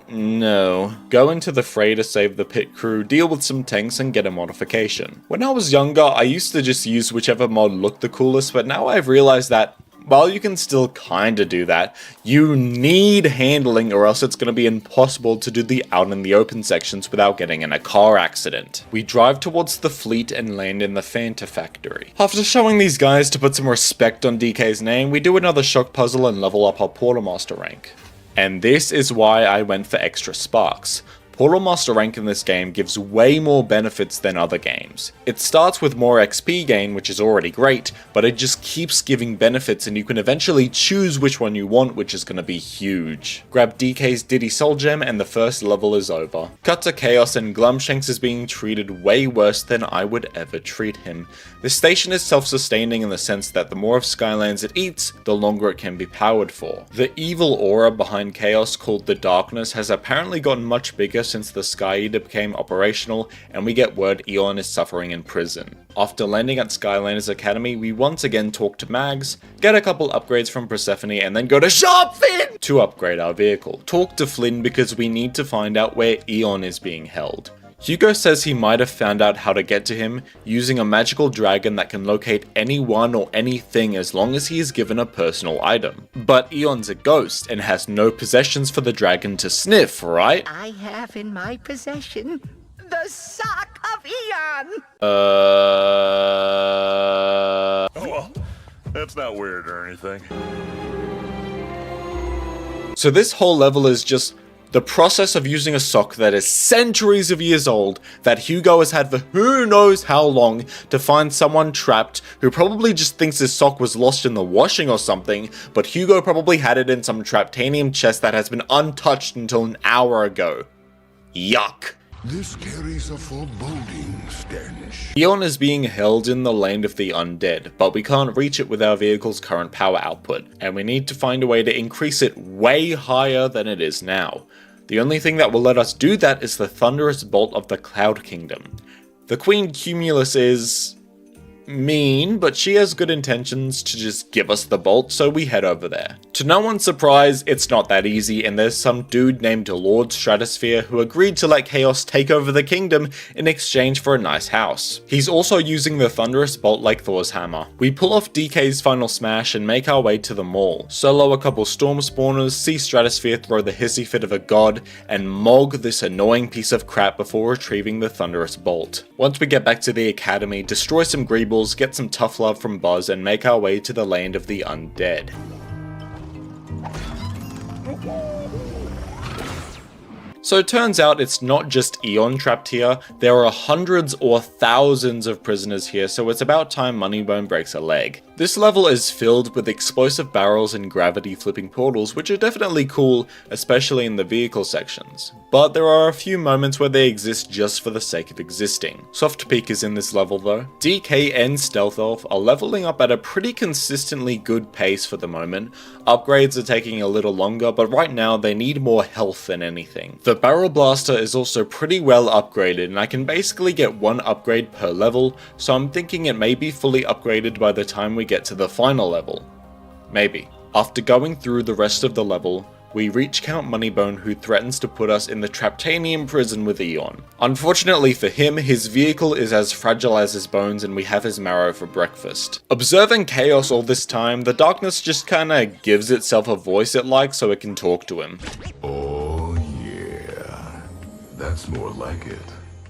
no. Go into the fray to save the pit crew, deal with some tanks and get a modification. When I was younger, I used to just use whichever mod looked the coolest, but now I've realized that while you can still kinda do that, you need handling or else it's gonna be impossible to do the out in the open sections without getting in a car accident. We drive towards the fleet and land in the Fanta factory. After showing these guys to put some respect on DK's name, we do another shock puzzle and level up our Portalmaster rank. And this is why I went for extra sparks. Portalmaster rank in this game gives way more benefits than other games. It starts with more XP gain, which is already great, but it just keeps giving benefits and you can eventually choose which one you want, which is going to be huge. Grab DK's Diddy Soul Gem and the first level is over. Cut to Chaos and Glumshanks is being treated way worse than I would ever treat him. This station is self-sustaining in the sense that the more of Skylands it eats, the longer it can be powered for. The evil aura behind Chaos called the Darkness has apparently gotten much bigger since the Sky Eater became operational, and we get word Eon is suffering in prison. After landing at Skylanders Academy, we once again talk to Mags, get a couple upgrades from Persephone, and then go to Sharp Fin to upgrade our vehicle. Talk to Flynn because we need to find out where Eon is being held. Hugo says he might have found out how to get to him using a magical dragon that can locate anyone or anything as long as he is given a personal item. But Eon's a ghost and has no possessions for the dragon to sniff, right? I have in my possession the sock of Eon! Oh well, that's not weird or anything. So this whole level is just the process of using a sock that is centuries of years old, that Hugo has had for who knows how long, to find someone trapped who probably just thinks his sock was lost in the washing or something, but Hugo probably had it in some Traptanium chest that has been untouched until an hour ago. Yuck. This carries a foreboding stench. Eon is being held in the land of the undead, but we can't reach it with our vehicle's current power output, and we need to find a way to increase it way higher than it is now. The only thing that will let us do that is the thunderous bolt of the Cloud Kingdom. The Queen Cumulus is mean, but she has good intentions to just give us the bolt, so we head over there. To no one's surprise, it's not that easy, and there's some dude named Lord Stratosphere who agreed to let Chaos take over the kingdom in exchange for a nice house. He's also using the thunderous bolt like Thor's hammer. We pull off DK's final smash and make our way to the mall, solo a couple storm spawners, see Stratosphere throw the hissy fit of a god, and mog this annoying piece of crap before retrieving the thunderous bolt. Once we get back to the academy, destroy some greebles Noodles, get some tough love from Buzz, and make our way to the land of the undead. So it turns out it's not just Eon trapped here, there are hundreds or thousands of prisoners here, so it's about time Moneybone breaks a leg. This level is filled with explosive barrels and gravity flipping portals, which are definitely cool, especially in the vehicle sections. But there are a few moments where they exist just for the sake of existing. Soft Peak is in this level though. DK and Stealth Elf are leveling up at a pretty consistently good pace for the moment. Upgrades are taking a little longer, but right now they need more health than anything. The Barrel Blaster is also pretty well upgraded, and I can basically get one upgrade per level, so I'm thinking it may be fully upgraded by the time we get to the final level. Maybe. After going through the rest of the level, we reach Count Moneybone, who threatens to put us in the Traptanium prison with Eon. Unfortunately for him, his vehicle is as fragile as his bones and we have his marrow for breakfast. Observing Chaos all this time, the darkness just kinda gives itself a voice it likes so it can talk to him. Oh yeah, that's more like it.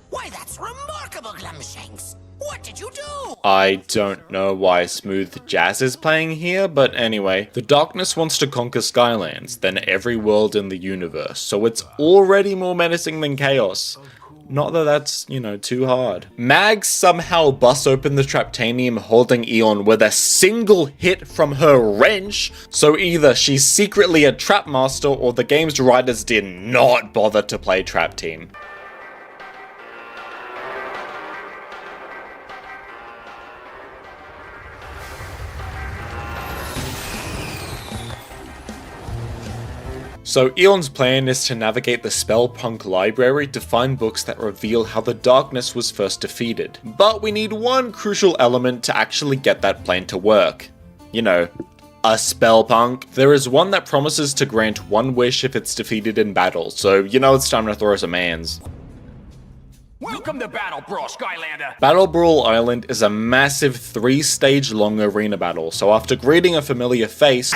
Why, that's remarkable, Glumshanks! What did you do? I don't know why Smooth Jazz is playing here, but anyway, the darkness wants to conquer Skylands, then every world in the universe, so it's already more menacing than Chaos. Not that that's, you know, too hard. Mag somehow busts open the Traptanium holding Eon with a single hit from her wrench, so either she's secretly a trap master or the game's writers did not bother to play Trap Team. So Eon's plan is to navigate the Spellpunk library to find books that reveal how the darkness was first defeated. But we need one crucial element to actually get that plan to work. You know, a Spellpunk. There is one that promises to grant one wish if it's defeated in battle, so you know it's time to throw some hands. Welcome to Battle Brawl, Skylander! Battle Brawl Island is a massive 3-stage long arena battle, so after greeting a familiar face,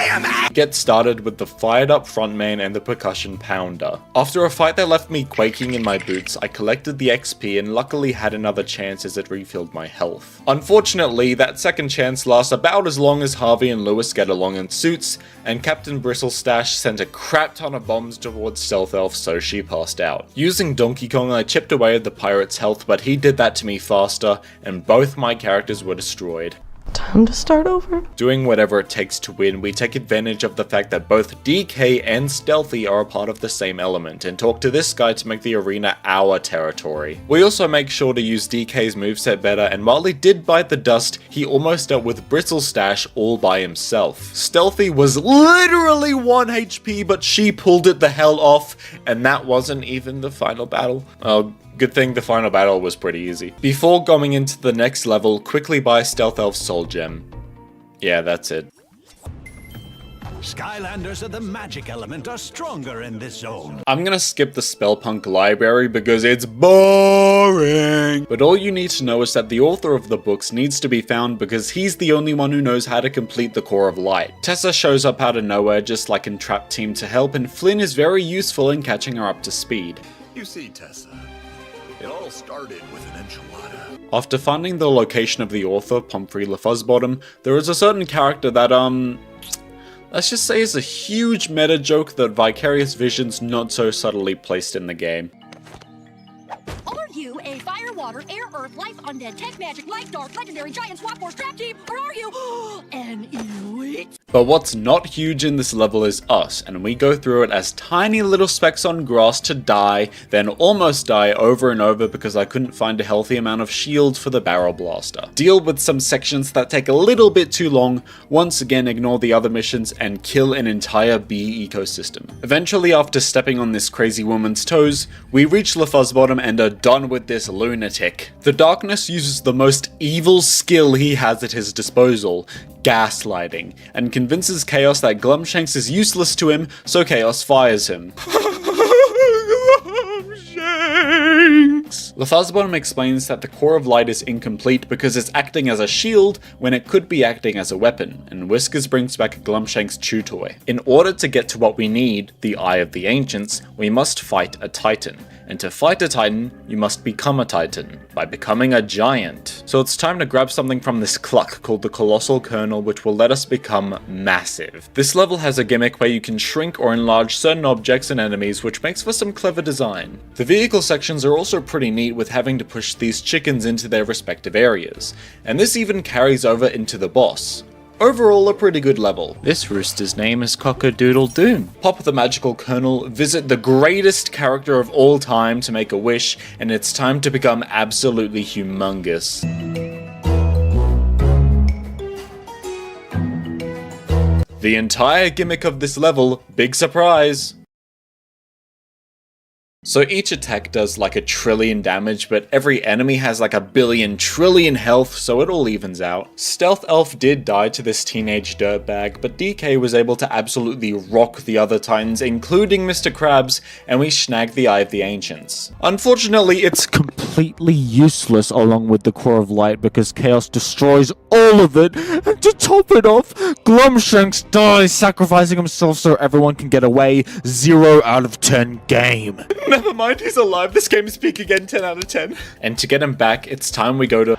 get started with the fired up frontman and the percussion pounder. After a fight that left me quaking in my boots, I collected the XP and luckily had another chance as it refilled my health. Unfortunately, that second chance lasts about as long as Harvey and Lewis get along in suits, and Captain Bristlestash sent a crap ton of bombs towards Stealth Elf so she passed out. Using Donkey Kong, I chipped away at the pirate's health, but he did that to me faster, and both my characters were destroyed. Time to start over? Doing whatever it takes to win, we take advantage of the fact that both DK and Stealthy are a part of the same element, and talk to this guy to make the arena our territory. We also make sure to use DK's moveset better, and while he did bite the dust, he almost dealt with Bristlestash all by himself. Stealthy was literally 1 HP, but she pulled it the hell off, and that wasn't even the final battle. Good thing the final battle was pretty easy. Before going into the next level, quickly buy Stealth Elf's Soul Gem. Yeah, that's it. Skylanders of the magic element are stronger in this zone. I'm gonna skip the Spellpunk library because it's boring. But all you need to know is that the author of the books needs to be found because he's the only one who knows how to complete the Core of Light. Tessa shows up out of nowhere just like in Trap Team to help, and Flynn is very useful in catching her up to speed. You see, Tessa, it all started with an enchilada. After finding the location of the author, Pumphrey LaFuzzbottom, there is a certain character that, let's just say is a huge meta joke that Vicarious Vision's not so subtly placed in the game. Are you a fire, water, air, earth, life, undead, tech, magic, light, dark, legendary, giant, swap force, trap team, or are you an elite? But what's not huge in this level is us, and we go through it as tiny little specks on grass to die, then almost die over and over because I couldn't find a healthy amount of shields for the Barrel Blaster. Deal with some sections that take a little bit too long, once again ignore the other missions, and kill an entire bee ecosystem. Eventually, after stepping on this crazy woman's toes, we reach LaFuzzbottom and are done with this lunatic. The Darkness uses the most evil skill he has at his disposal, gaslighting, and convinces Chaos that Glumshanks is useless to him, so Chaos fires him. LaFuzzbottom explains that the Core of Light is incomplete because it's acting as a shield when it could be acting as a weapon, and Whiskers brings back Glumshank's chew toy. In order to get to what we need, the Eye of the Ancients, we must fight a Titan, and to fight a Titan, you must become a Titan, by becoming a giant. So it's time to grab something from this cluck called the Colossal Kernel, which will let us become massive. This level has a gimmick where you can shrink or enlarge certain objects and enemies, which makes for some clever design. The vehicle sections are also pretty neat with having to push these chickens into their respective areas, and this even carries over into the boss. Overall, a pretty good level. This rooster's name is Cock-a-doodle-doon. Pop the magical kernel, visit the greatest character of all time to make a wish, and it's time to become absolutely humongous. The entire gimmick of this level, big surprise! So each attack does like 1 trillion damage, but every enemy has like 1 billion trillion health, so it all evens out. Stealth Elf did die to this teenage dirtbag, but DK was able to absolutely rock the other Titans, including Mr. Krabs, and we snagged the Eye of the Ancients. Unfortunately, it's completely useless along with the Core of Light because Chaos destroys all of it, and to top it off, Glumshanks dies, sacrificing himself so everyone can get away. 0 out of 10 game. Never mind, he's alive. This game is peak again, 10 out of 10. And to get him back, it's time we go to...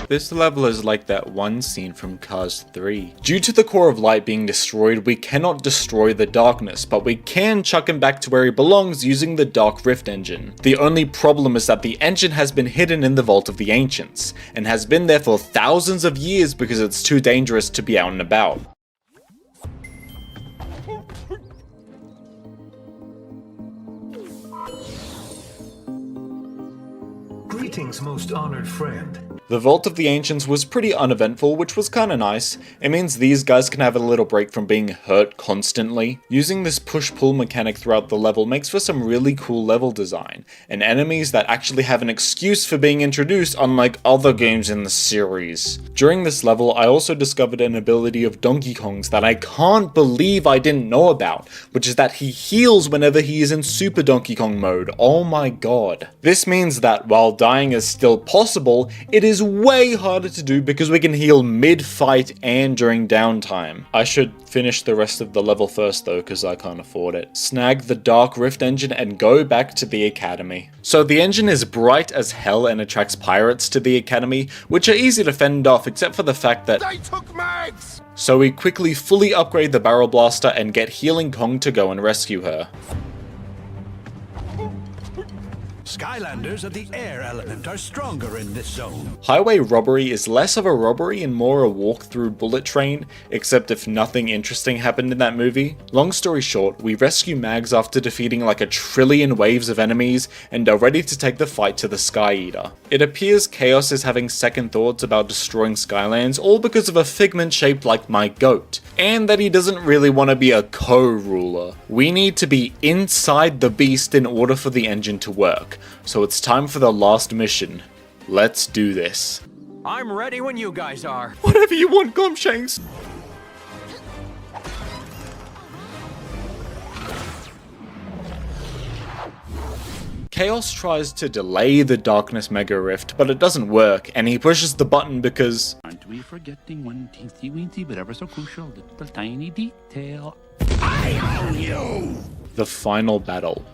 This level is like that one scene from Cars 3. Due to the Core of Light being destroyed, we cannot destroy the darkness, but we can chuck him back to where he belongs using the Dark Rift engine. The only problem is that the engine has been hidden in the Vault of the Ancients, and has been there for thousands of years because it's too dangerous to be out and about. Greetings, most honored friend. The Vault of the Ancients was pretty uneventful, which was kinda nice. It means these guys can have a little break from being hurt constantly. Using this push-pull mechanic throughout the level makes for some really cool level design, and enemies that actually have an excuse for being introduced, unlike other games in the series. During this level, I also discovered an ability of Donkey Kong's that I can't believe I didn't know about, which is that he heals whenever he is in Super Donkey Kong mode. Oh my god. This means that while dying is still possible, it is way harder to do because we can heal mid-fight and during downtime. I should finish the rest of the level first though, because I can't afford it. Snag the Dark Rift engine and go back to the Academy. So the engine is bright as hell and attracts pirates to the Academy, which are easy to fend off except for the fact that They took Mags! So we quickly fully upgrade the Barrel Blaster and get Healing Kong to go and rescue her. Skylanders of the air element are stronger in this zone. Highway robbery is less of a robbery and more a walk-through bullet train, except if nothing interesting happened in that movie. Long story short, we rescue Mags after defeating like 1 trillion waves of enemies and are ready to take the fight to the Sky Eater. It appears Chaos is having second thoughts about destroying Skylands, all because of a figment shaped like my goat, and that he doesn't really want to be a co-ruler. We need to be inside the beast in order for the engine to work. So it's time for the last mission. Let's do this. I'm ready when you guys are. Whatever you want, Glumshanks. Chaos tries to delay the Darkness Mega Rift, but it doesn't work, and he pushes the button because... Aren't we forgetting one teensy-weensy but ever so crucial little tiny detail? I own you! The final battle.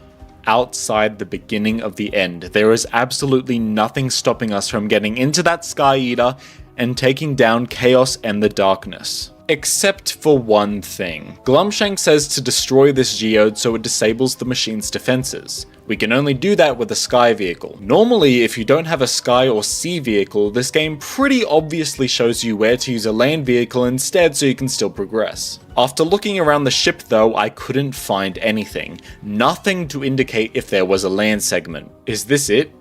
Outside the beginning of the end, there is absolutely nothing stopping us from getting into that Sky Eater and taking down Chaos and the Darkness. Except for one thing. Glumshanks says to destroy this geode so it disables the machine's defenses. We can only do that with a Sky vehicle. Normally, if you don't have a Sky or Sea vehicle, this game pretty obviously shows you where to use a land vehicle instead so you can still progress. After looking around the ship though, I couldn't find anything. Nothing to indicate if there was a land segment. Is this it?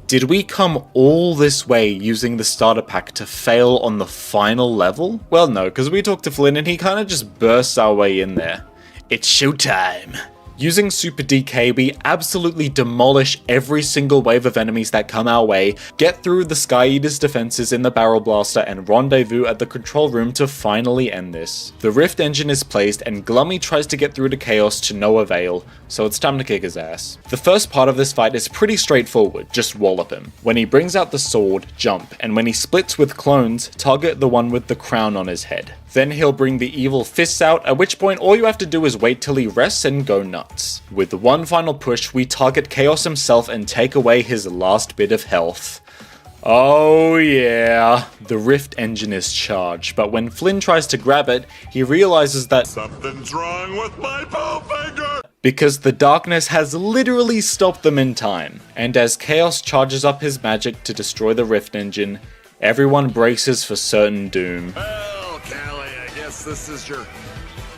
Did we come all this way using the starter pack to fail on the final level? Well no, because we talked to Flynn and he kinda just bursts our way in there. It's showtime! Using Super DK, we absolutely demolish every single wave of enemies that come our way, get through the Sky Eater's defenses in the Barrel Blaster, and rendezvous at the control room to finally end this. The Rift engine is placed, and Glummy tries to get through to Chaos to no avail, so it's time to kick his ass. The first part of this fight is pretty straightforward, just wallop him. When he brings out the sword, jump, and when he splits with clones, target the one with the crown on his head. Then he'll bring the evil fists out, at which point all you have to do is wait till he rests and go nuts. With one final push, we target Chaos himself and take away his last bit of health. Oh yeah, the Rift engine is charged, but when Flynn tries to grab it, he realizes that something's wrong with my bowfinger! Because the darkness has literally stopped them in time. And as Chaos charges up his magic to destroy the Rift engine, everyone braces for certain doom. Well, Callie, I guess this is your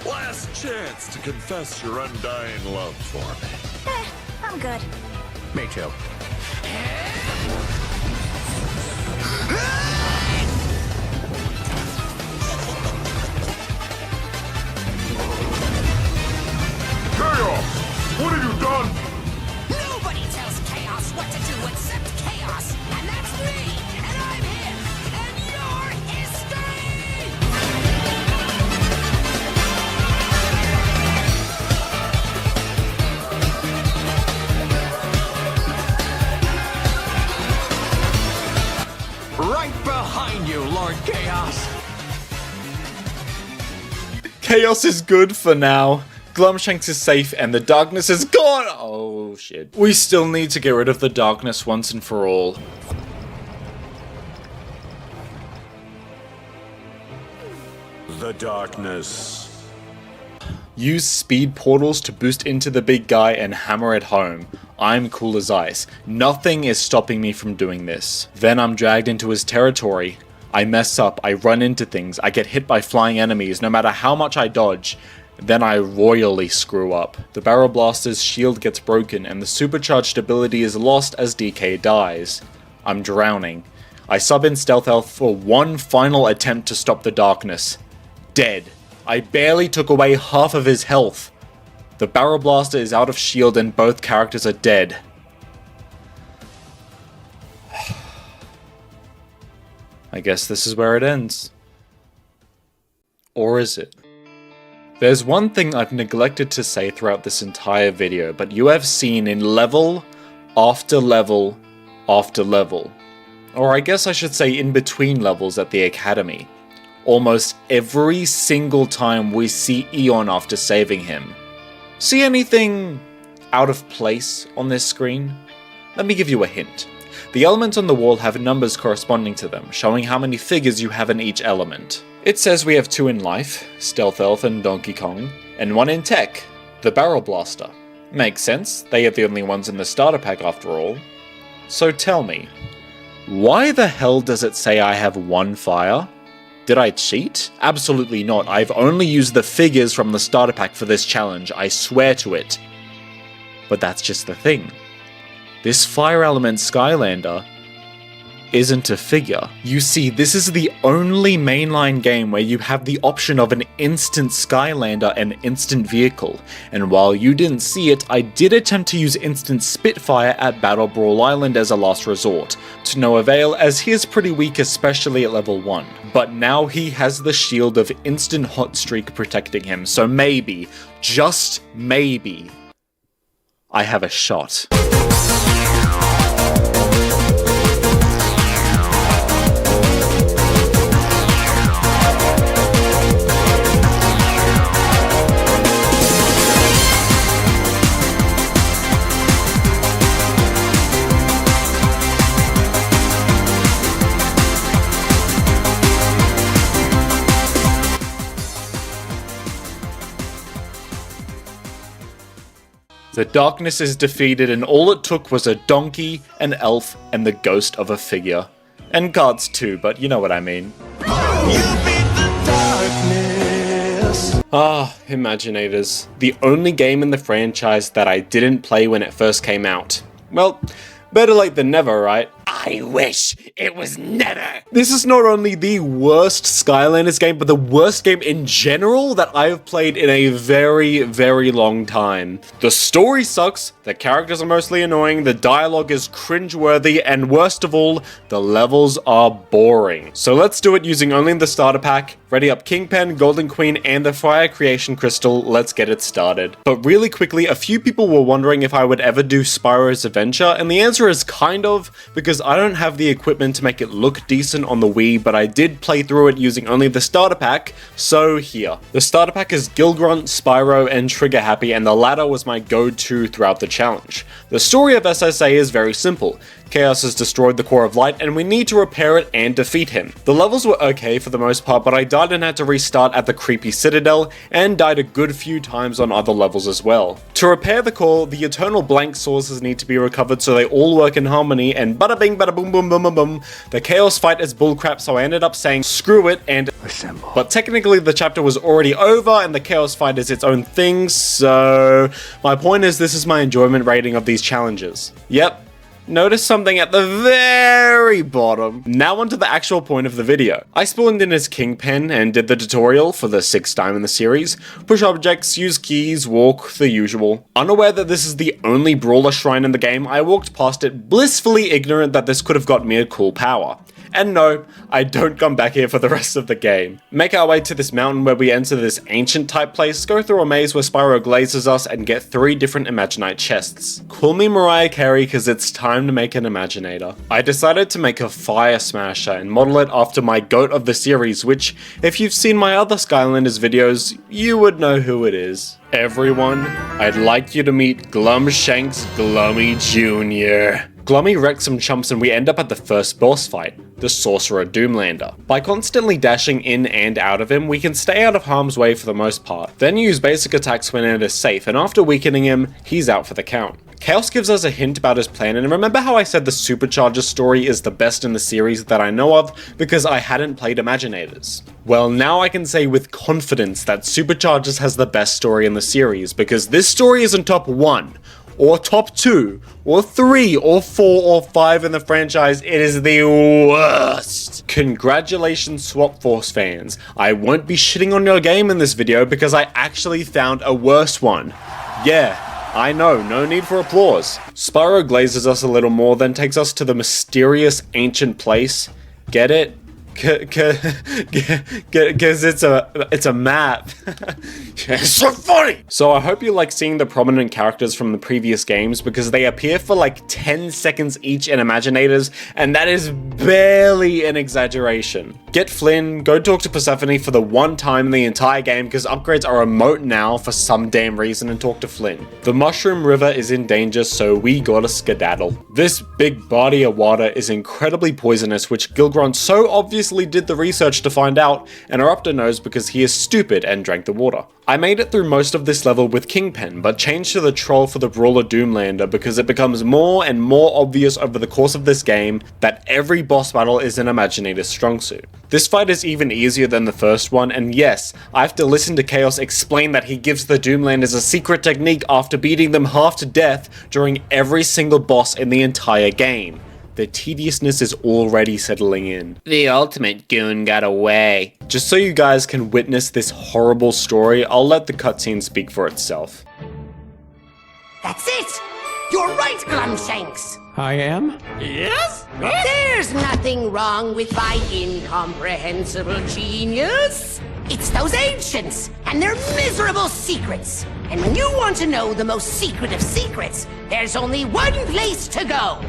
last chance to confess your undying love for me. I'm good. Me too. Chaos! What have you done? Nobody tells Chaos what to do except Chaos, and that's me, and I'm him, and you're history! Right behind you, Lord Chaos. Chaos is good for now. Glumshanks is safe and the darkness is gone! Oh shit. We still need to get rid of the darkness once and for all. The darkness. Use speed portals to boost into the big guy and hammer it home. I'm cool as ice. Nothing is stopping me from doing this. Then I'm dragged into his territory. I mess up, I run into things, I get hit by flying enemies no matter how much I dodge. Then I royally screw up. The Barrel Blaster's shield gets broken and the supercharged ability is lost as DK dies. I'm drowning. I sub in Stealth Elf for one final attempt to stop the darkness. Dead. I barely took away half of his health. The Barrel Blaster is out of shield and both characters are dead. I guess this is where it ends. Or is it? There's one thing I've neglected to say throughout this entire video, but you have seen in level after level after level, or I guess I should say in between levels at the Academy, almost every single time we see Eon after saving him. See anything out of place on this screen? Let me give you a hint. The elements on the wall have numbers corresponding to them, showing how many figures you have in each element. It says we have 2 in life, Stealth Elf and Donkey Kong, and 1 in tech, the Barrel Blaster. Makes sense, they are the only ones in the starter pack after all. So tell me, why the hell does it say I have 1 fire? Did I cheat? Absolutely not, I've only used the figures from the starter pack for this challenge, I swear to it. But that's just the thing. This fire element Skylander isn't a figure. You see, this is the only mainline game where you have the option of an instant Skylander and instant vehicle, and while you didn't see it, I did attempt to use instant Spitfire at Battle Brawl Island as a last resort, to no avail as he is pretty weak especially at level 1, but now he has the shield of instant Hot Streak protecting him, so maybe, just maybe, I have a shot. The darkness is defeated and all it took was a donkey, an elf, and the ghost of a figure. And guards too, but you know what I mean. Ah, Imaginators. The only game in the franchise that I didn't play when it first came out. Well, better late than never, right? I wish it was never! This is not only the worst Skylanders game, but the worst game in general that I have played in a very, very long time. The story sucks, the characters are mostly annoying, the dialogue is cringeworthy, and worst of all, the levels are boring. So let's do it using only the starter pack. Ready up Kingpin, Golden Queen, and the Fire Creation Crystal, let's get it started. But really quickly, a few people were wondering if I would ever do Spyro's Adventure, and the answer is kind of, because because I don't have the equipment to make it look decent on the Wii, but I did play through it using only the starter pack, so here. The starter pack is Gilgrunt, Spyro, and Trigger Happy, and the latter was my go-to throughout the challenge. The story of SSA is very simple. Chaos has destroyed the core of light and we need to repair it and defeat him. The levels were okay for the most part, but I died and had to restart at the creepy citadel and died a good few times on other levels as well. To repair the core, the eternal blank sources need to be recovered so they all work in harmony, and bada bing bada boom boom boom boom boom. The chaos fight is bullcrap, so I ended up saying screw it and assemble. But technically the chapter was already over and the chaos fight is its own thing, so my point is this is my enjoyment rating of these challenges. Yep. Notice something at the very bottom. Now onto the actual point of the video. I spawned in as Kingpin and did the tutorial for the 6th time in the series. Push objects, use keys, walk, the usual. Unaware that this is the only brawler shrine in the game, I walked past it blissfully ignorant that this could have got me a cool power. And no, I don't come back here for the rest of the game. Make our way to this mountain where we enter this ancient type place, go through a maze where Spyro glazes us, and get 3 different Imaginite chests. Call me Mariah Carey cause it's time to make an Imaginator. I decided to make a Fire Smasher and model it after my goat of the series, which, if you've seen my other Skylanders videos, you would know who it is. Everyone, I'd like you to meet Glumshanks Glummy Jr. Glummy wrecks some chumps and we end up at the first boss fight, the Sorcerer Doomlander. By constantly dashing in and out of him, we can stay out of harm's way for the most part, then use basic attacks when it is safe, and after weakening him, he's out for the count. Chaos gives us a hint about his plan, and remember how I said the SuperChargers story is the best in the series that I know of because I hadn't played Imaginators? Well, now I can say with confidence that SuperChargers has the best story in the series, because this story isn't top 1, or top 2, or 3, or 4, or 5 in the franchise. It is the worst. Congratulations, Swap Force fans. I won't be shitting on your game in this video because I actually found a worse one. Yeah, I know, no need for applause. Spyro glazes us a little more, then takes us to the mysterious ancient place. Get it? Cause it's a map. It's so funny! So I hope you like seeing the prominent characters from the previous games because they appear for like 10 seconds each in Imaginators, and that is barely an exaggeration. Get Flynn, go talk to Persephone for the one time in the entire game because upgrades are remote now for some damn reason, and talk to Flynn. The Mushroom River is in danger, so we gotta skedaddle. This big body of water is incredibly poisonous, which Gilgrunt so obviously did the research to find out, and Eruptor knows because he is stupid and drank the water. I made it through most of this level with Kingpin, but changed to the troll for the Brawler Doomlander because it becomes more and more obvious over the course of this game that every boss battle is an Imaginator's strong suit. This fight is even easier than the first one, and yes, I have to listen to Chaos explain that he gives the Doomlanders a secret technique after beating them half to death during every single boss in the entire game. The tediousness is already settling in. The ultimate goon got away. Just so you guys can witness this horrible story, I'll let the cutscene speak for itself. That's it! You're right, Glumshanks! I am? Yes? There's nothing wrong with my incomprehensible genius. It's those ancients and their miserable secrets. And when you want to know the most secret of secrets, there's only one place to go.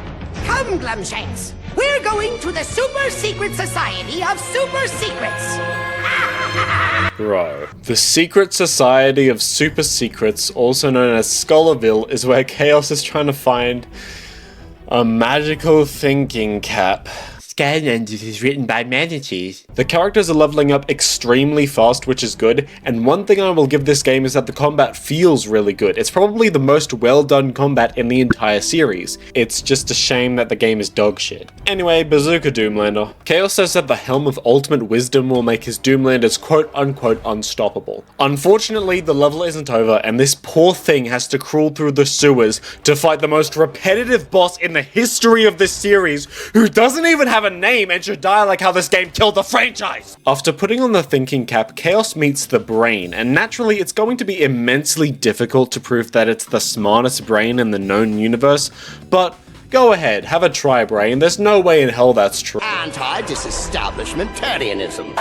Come, Glumshanks. We're going to the Super Secret Society of Super Secrets. Bro. The Secret Society of Super Secrets, also known as Scholarville, is where Chaos is trying to find a magical thinking cap. Skylanders is written by manatees. The characters are leveling up extremely fast, which is good, and one thing I will give this game is that the combat feels really good. It's probably the most well done combat in the entire series. It's just a shame that the game is dog shit. Anyway, Bazooka Doomlander. Chaos says that the Helm of Ultimate Wisdom will make his Doomlanders quote-unquote unstoppable. Unfortunately, the level isn't over, and this poor thing has to crawl through the sewers to fight the most repetitive boss in the history of this series, who doesn't even have a name and should die like how this game killed the franchise! After putting on the thinking cap, Chaos meets the brain, and naturally it's going to be immensely difficult to prove that it's the smartest brain in the known universe, but go ahead, have a try, brain. There's no way in hell that's true. Anti-disestablishmentarianism.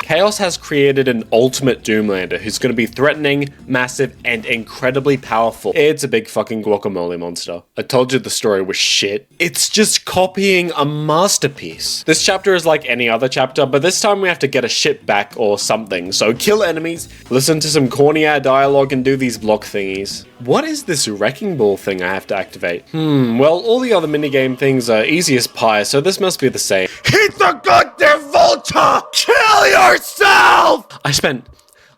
Chaos has created an ultimate Doomlander who's going to be threatening, massive, and incredibly powerful. It's a big fucking guacamole monster. I told you the story was shit. It's just copying a masterpiece. This chapter is like any other chapter, but this time we have to get a ship back or something. So kill enemies, listen to some corny-ass dialogue, and do these block thingies. What is this wrecking ball thing I have to activate? Well, all the other minigame things are easy as pie, so this must be the same. Hit the goddamn vulture! Kill yourself!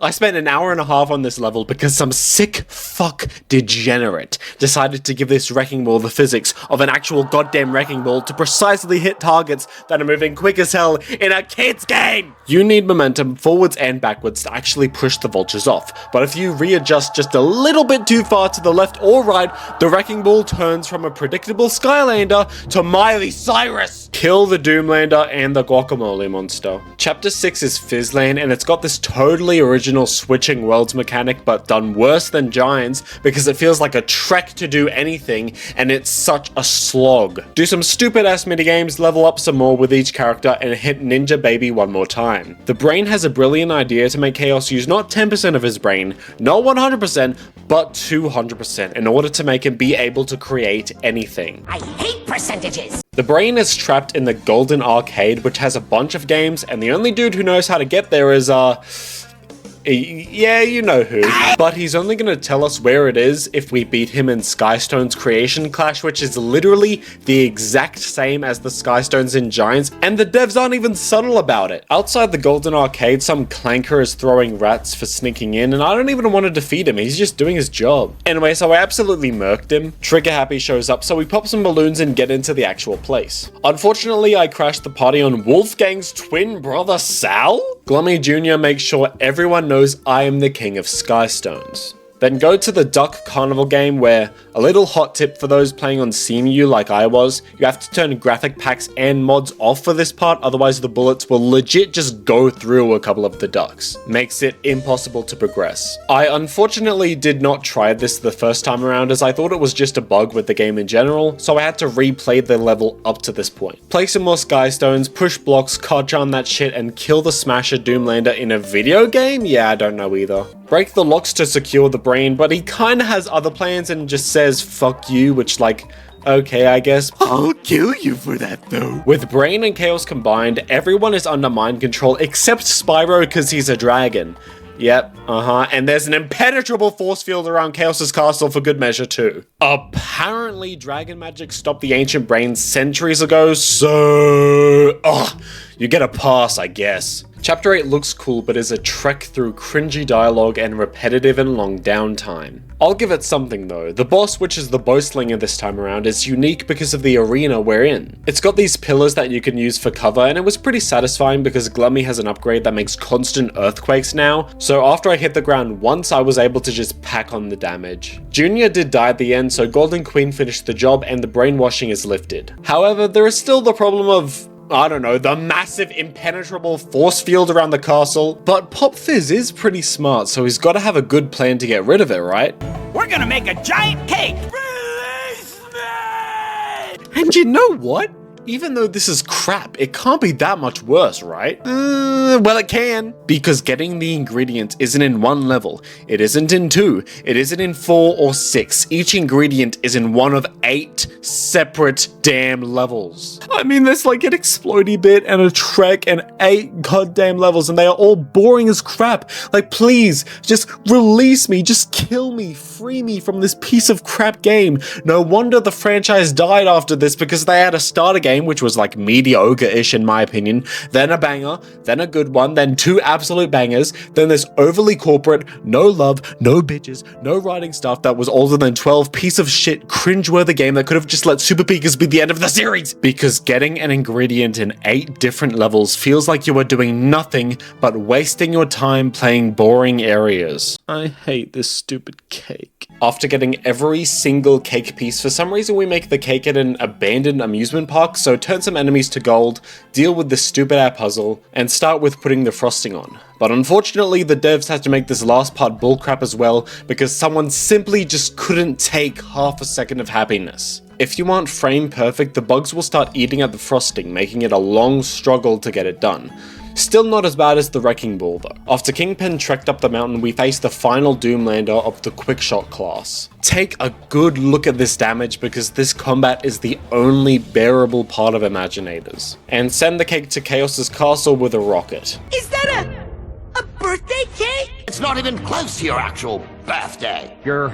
I spent an hour and a half on this level because some sick fuck degenerate decided to give this wrecking ball the physics of an actual goddamn wrecking ball to precisely hit targets that are moving quick as hell in a kid's game! You need momentum forwards and backwards to actually push the vultures off, but if you readjust just a little bit too far to the left or right, the wrecking ball turns from a predictable Skylander to Miley Cyrus! Kill the Doomlander and the guacamole monster. Chapter 6 is Fizzland, and it's got this totally original switching worlds mechanic, but done worse than Giants because it feels like a trek to do anything and it's such a slog. Do some stupid ass minigames, level up some more with each character, and hit Ninja Baby one more time. The brain has a brilliant idea to make Chaos use not 10% of his brain, not 100%, but 200% in order to make him be able to create anything. I hate percentages! The brain is trapped in the Golden Arcade, which has a bunch of games, and the only dude who knows how to get there is, yeah, you know who. But he's only gonna tell us where it is if we beat him in Skystone's Creation Clash, which is literally the exact same as the Skystones in Giants, and the devs aren't even subtle about it. Outside the Golden Arcade, some clanker is throwing rats for sneaking in, and I don't even want to defeat him, he's just doing his job. Anyway, so I absolutely murked him. Trigger Happy shows up, so we pop some balloons and get into the actual place. Unfortunately, I crashed the party on Wolfgang's twin brother Sal? Glummy Jr. makes sure everyone knows I am the king of Skystones. Then go to the Duck Carnival game where, a little hot tip for those playing on CMU like I was, you have to turn graphic packs and mods off for this part, otherwise the bullets will legit just go through a couple of the ducks. Makes it impossible to progress. I unfortunately did not try this the first time around as I thought it was just a bug with the game in general, so I had to replay the level up to this point. Play some more Skystones, push blocks, card charm that shit, and kill the Smasher Doomlander in a video game? Yeah, I don't know either. Break the locks to secure the brain, but he kinda has other plans and just says fuck you, which like, okay, I guess. I'll kill you for that though. With Brain and Chaos combined, everyone is under mind control except Spyro because he's a dragon. Yep, and there's an impenetrable force field around Chaos's castle for good measure too. Apparently dragon magic stopped the ancient brains centuries ago, so... you get a pass, I guess. Chapter 8 looks cool, but is a trek through cringy dialogue and repetitive and long downtime. I'll give it something though. The boss, which is the Bowslinger this time around, is unique because of the arena we're in. It's got these pillars that you can use for cover, and it was pretty satisfying because Glummy has an upgrade that makes constant earthquakes now, so after I hit the ground once, I was able to just pack on the damage. Junior did die at the end, so Golden Queen finished the job and the brainwashing is lifted. However, there is still the problem of, I don't know, the massive impenetrable force field around the castle, but Pop Fizz is pretty smart, so he's gotta have a good plan to get rid of it, right? We're gonna make a giant cake! Release me! And you know what? Even though this is crap, it can't be that much worse, right? Well, it can. Because getting the ingredients isn't in one level, it isn't in 2, it isn't in 4 or 6. Each ingredient is in one of 8 separate damn levels. I mean, there's like an explodey bit and a trek and 8 goddamn levels, and they are all boring as crap. Like, please, just release me, just kill me, free me from this piece of crap game. No wonder the franchise died after this, because they had a starter game which was like mediocre-ish in my opinion, then a banger, then a good one, then 2 absolute bangers, then this overly corporate, no love, no bitches, no writing stuff that was older than 12 piece of shit cringeworthy game that could have just let Super Peekers be the end of the series. Because getting an ingredient in 8 different levels feels like you are doing nothing but wasting your time playing boring areas. I hate this stupid cake. After getting every single cake piece, for some reason we make the cake at an abandoned amusement park, so turn some enemies to gold, deal with this stupid app puzzle, and start with putting the frosting on. But unfortunately the devs had to make this last part bullcrap as well, because someone simply just couldn't take half a second of happiness. If you aren't frame perfect, the bugs will start eating at the frosting, making it a long struggle to get it done. Still not as bad as the Wrecking Ball though. After Kingpin trekked up the mountain, we face the final Doomlander of the Quickshot class. Take a good look at this damage because this combat is the only bearable part of Imaginators. And send the cake to Chaos's castle with a rocket. Is that a birthday cake? It's not even close to your actual birthday. Your,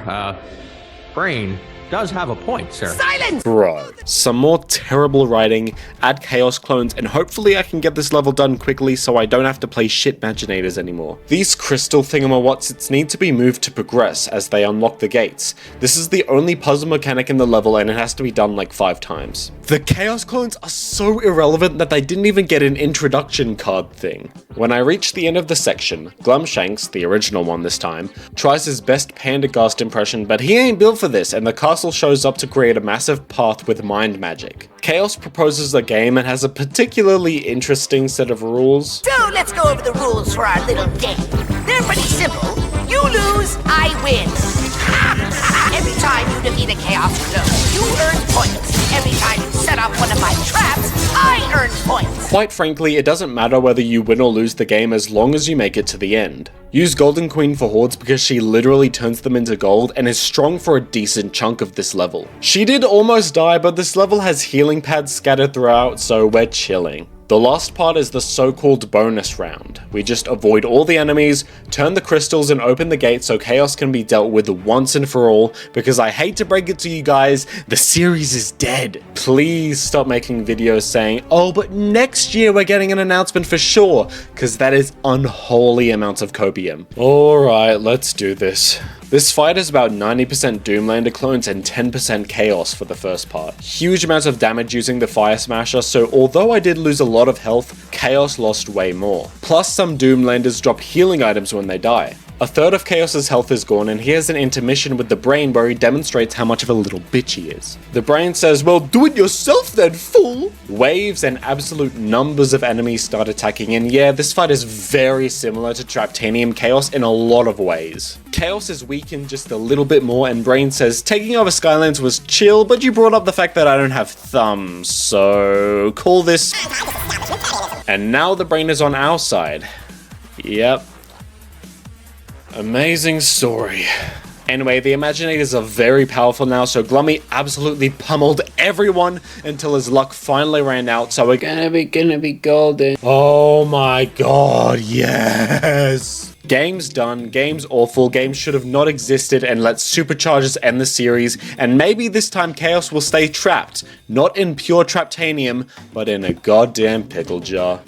brain does have a point, sir. Silence! Bro, some more terrible writing, add chaos clones, and hopefully I can get this level done quickly so I don't have to play shit Imaginators anymore. These crystal thingamawhatsits need to be moved to progress as they unlock the gates. This is the only puzzle mechanic in the level and it has to be done like 5 times. The chaos clones are so irrelevant that they didn't even get an introduction card thing. When I reach the end of the section, Glumshanks, the original one this time, tries his best Pandagast impression, but he ain't built for this and the castle shows up to create a massive path with mind magic. Chaos proposes a game and has a particularly interesting set of rules. So let's go over the rules for our little game. They're pretty simple. You lose, I win. Every time you defeat a chaos clone, you earn points. Every time you set up one of my traps, I earn points. Quite frankly, it doesn't matter whether you win or lose the game as long as you make it to the end. Use Golden Queen for hordes because she literally turns them into gold and is strong for a decent chunk of this level. She did almost die, but this level has healing pads scattered throughout, so we're chilling. The last part is the so-called bonus round. We just avoid all the enemies, turn the crystals and open the gate so chaos can be dealt with once and for all, because I hate to break it to you guys, the series is dead. Please stop making videos saying, oh, but next year we're getting an announcement for sure, because that is unholy amounts of copium. Alright, let's do this. This fight is about 90% Doomlander clones and 10% Chaos for the first part. Huge amounts of damage using the Fire Smasher, so although I did lose a lot of health, Chaos lost way more. Plus some Doomlanders drop healing items when they die. A third of Chaos's health is gone and he has an intermission with the Brain where he demonstrates how much of a little bitch he is. The Brain says, well, do it yourself then, fool! Waves and absolute numbers of enemies start attacking, and yeah, this fight is very similar to Traptanium Chaos in a lot of ways. Chaos is weakened just a little bit more and Brain says, taking over Skylanders was chill, but you brought up the fact that I don't have thumbs, so call this... And now the Brain is on our side. Yep. Amazing story. Anyway, the Imaginators are very powerful now, so Glummy absolutely pummeled everyone until his luck finally ran out, so we're gonna be golden. Oh my god, yes! Game's done, game's awful, game should have not existed and let SuperChargers end the series, and maybe this time Chaos will stay trapped, not in pure Traptanium, but in a goddamn pickle jar.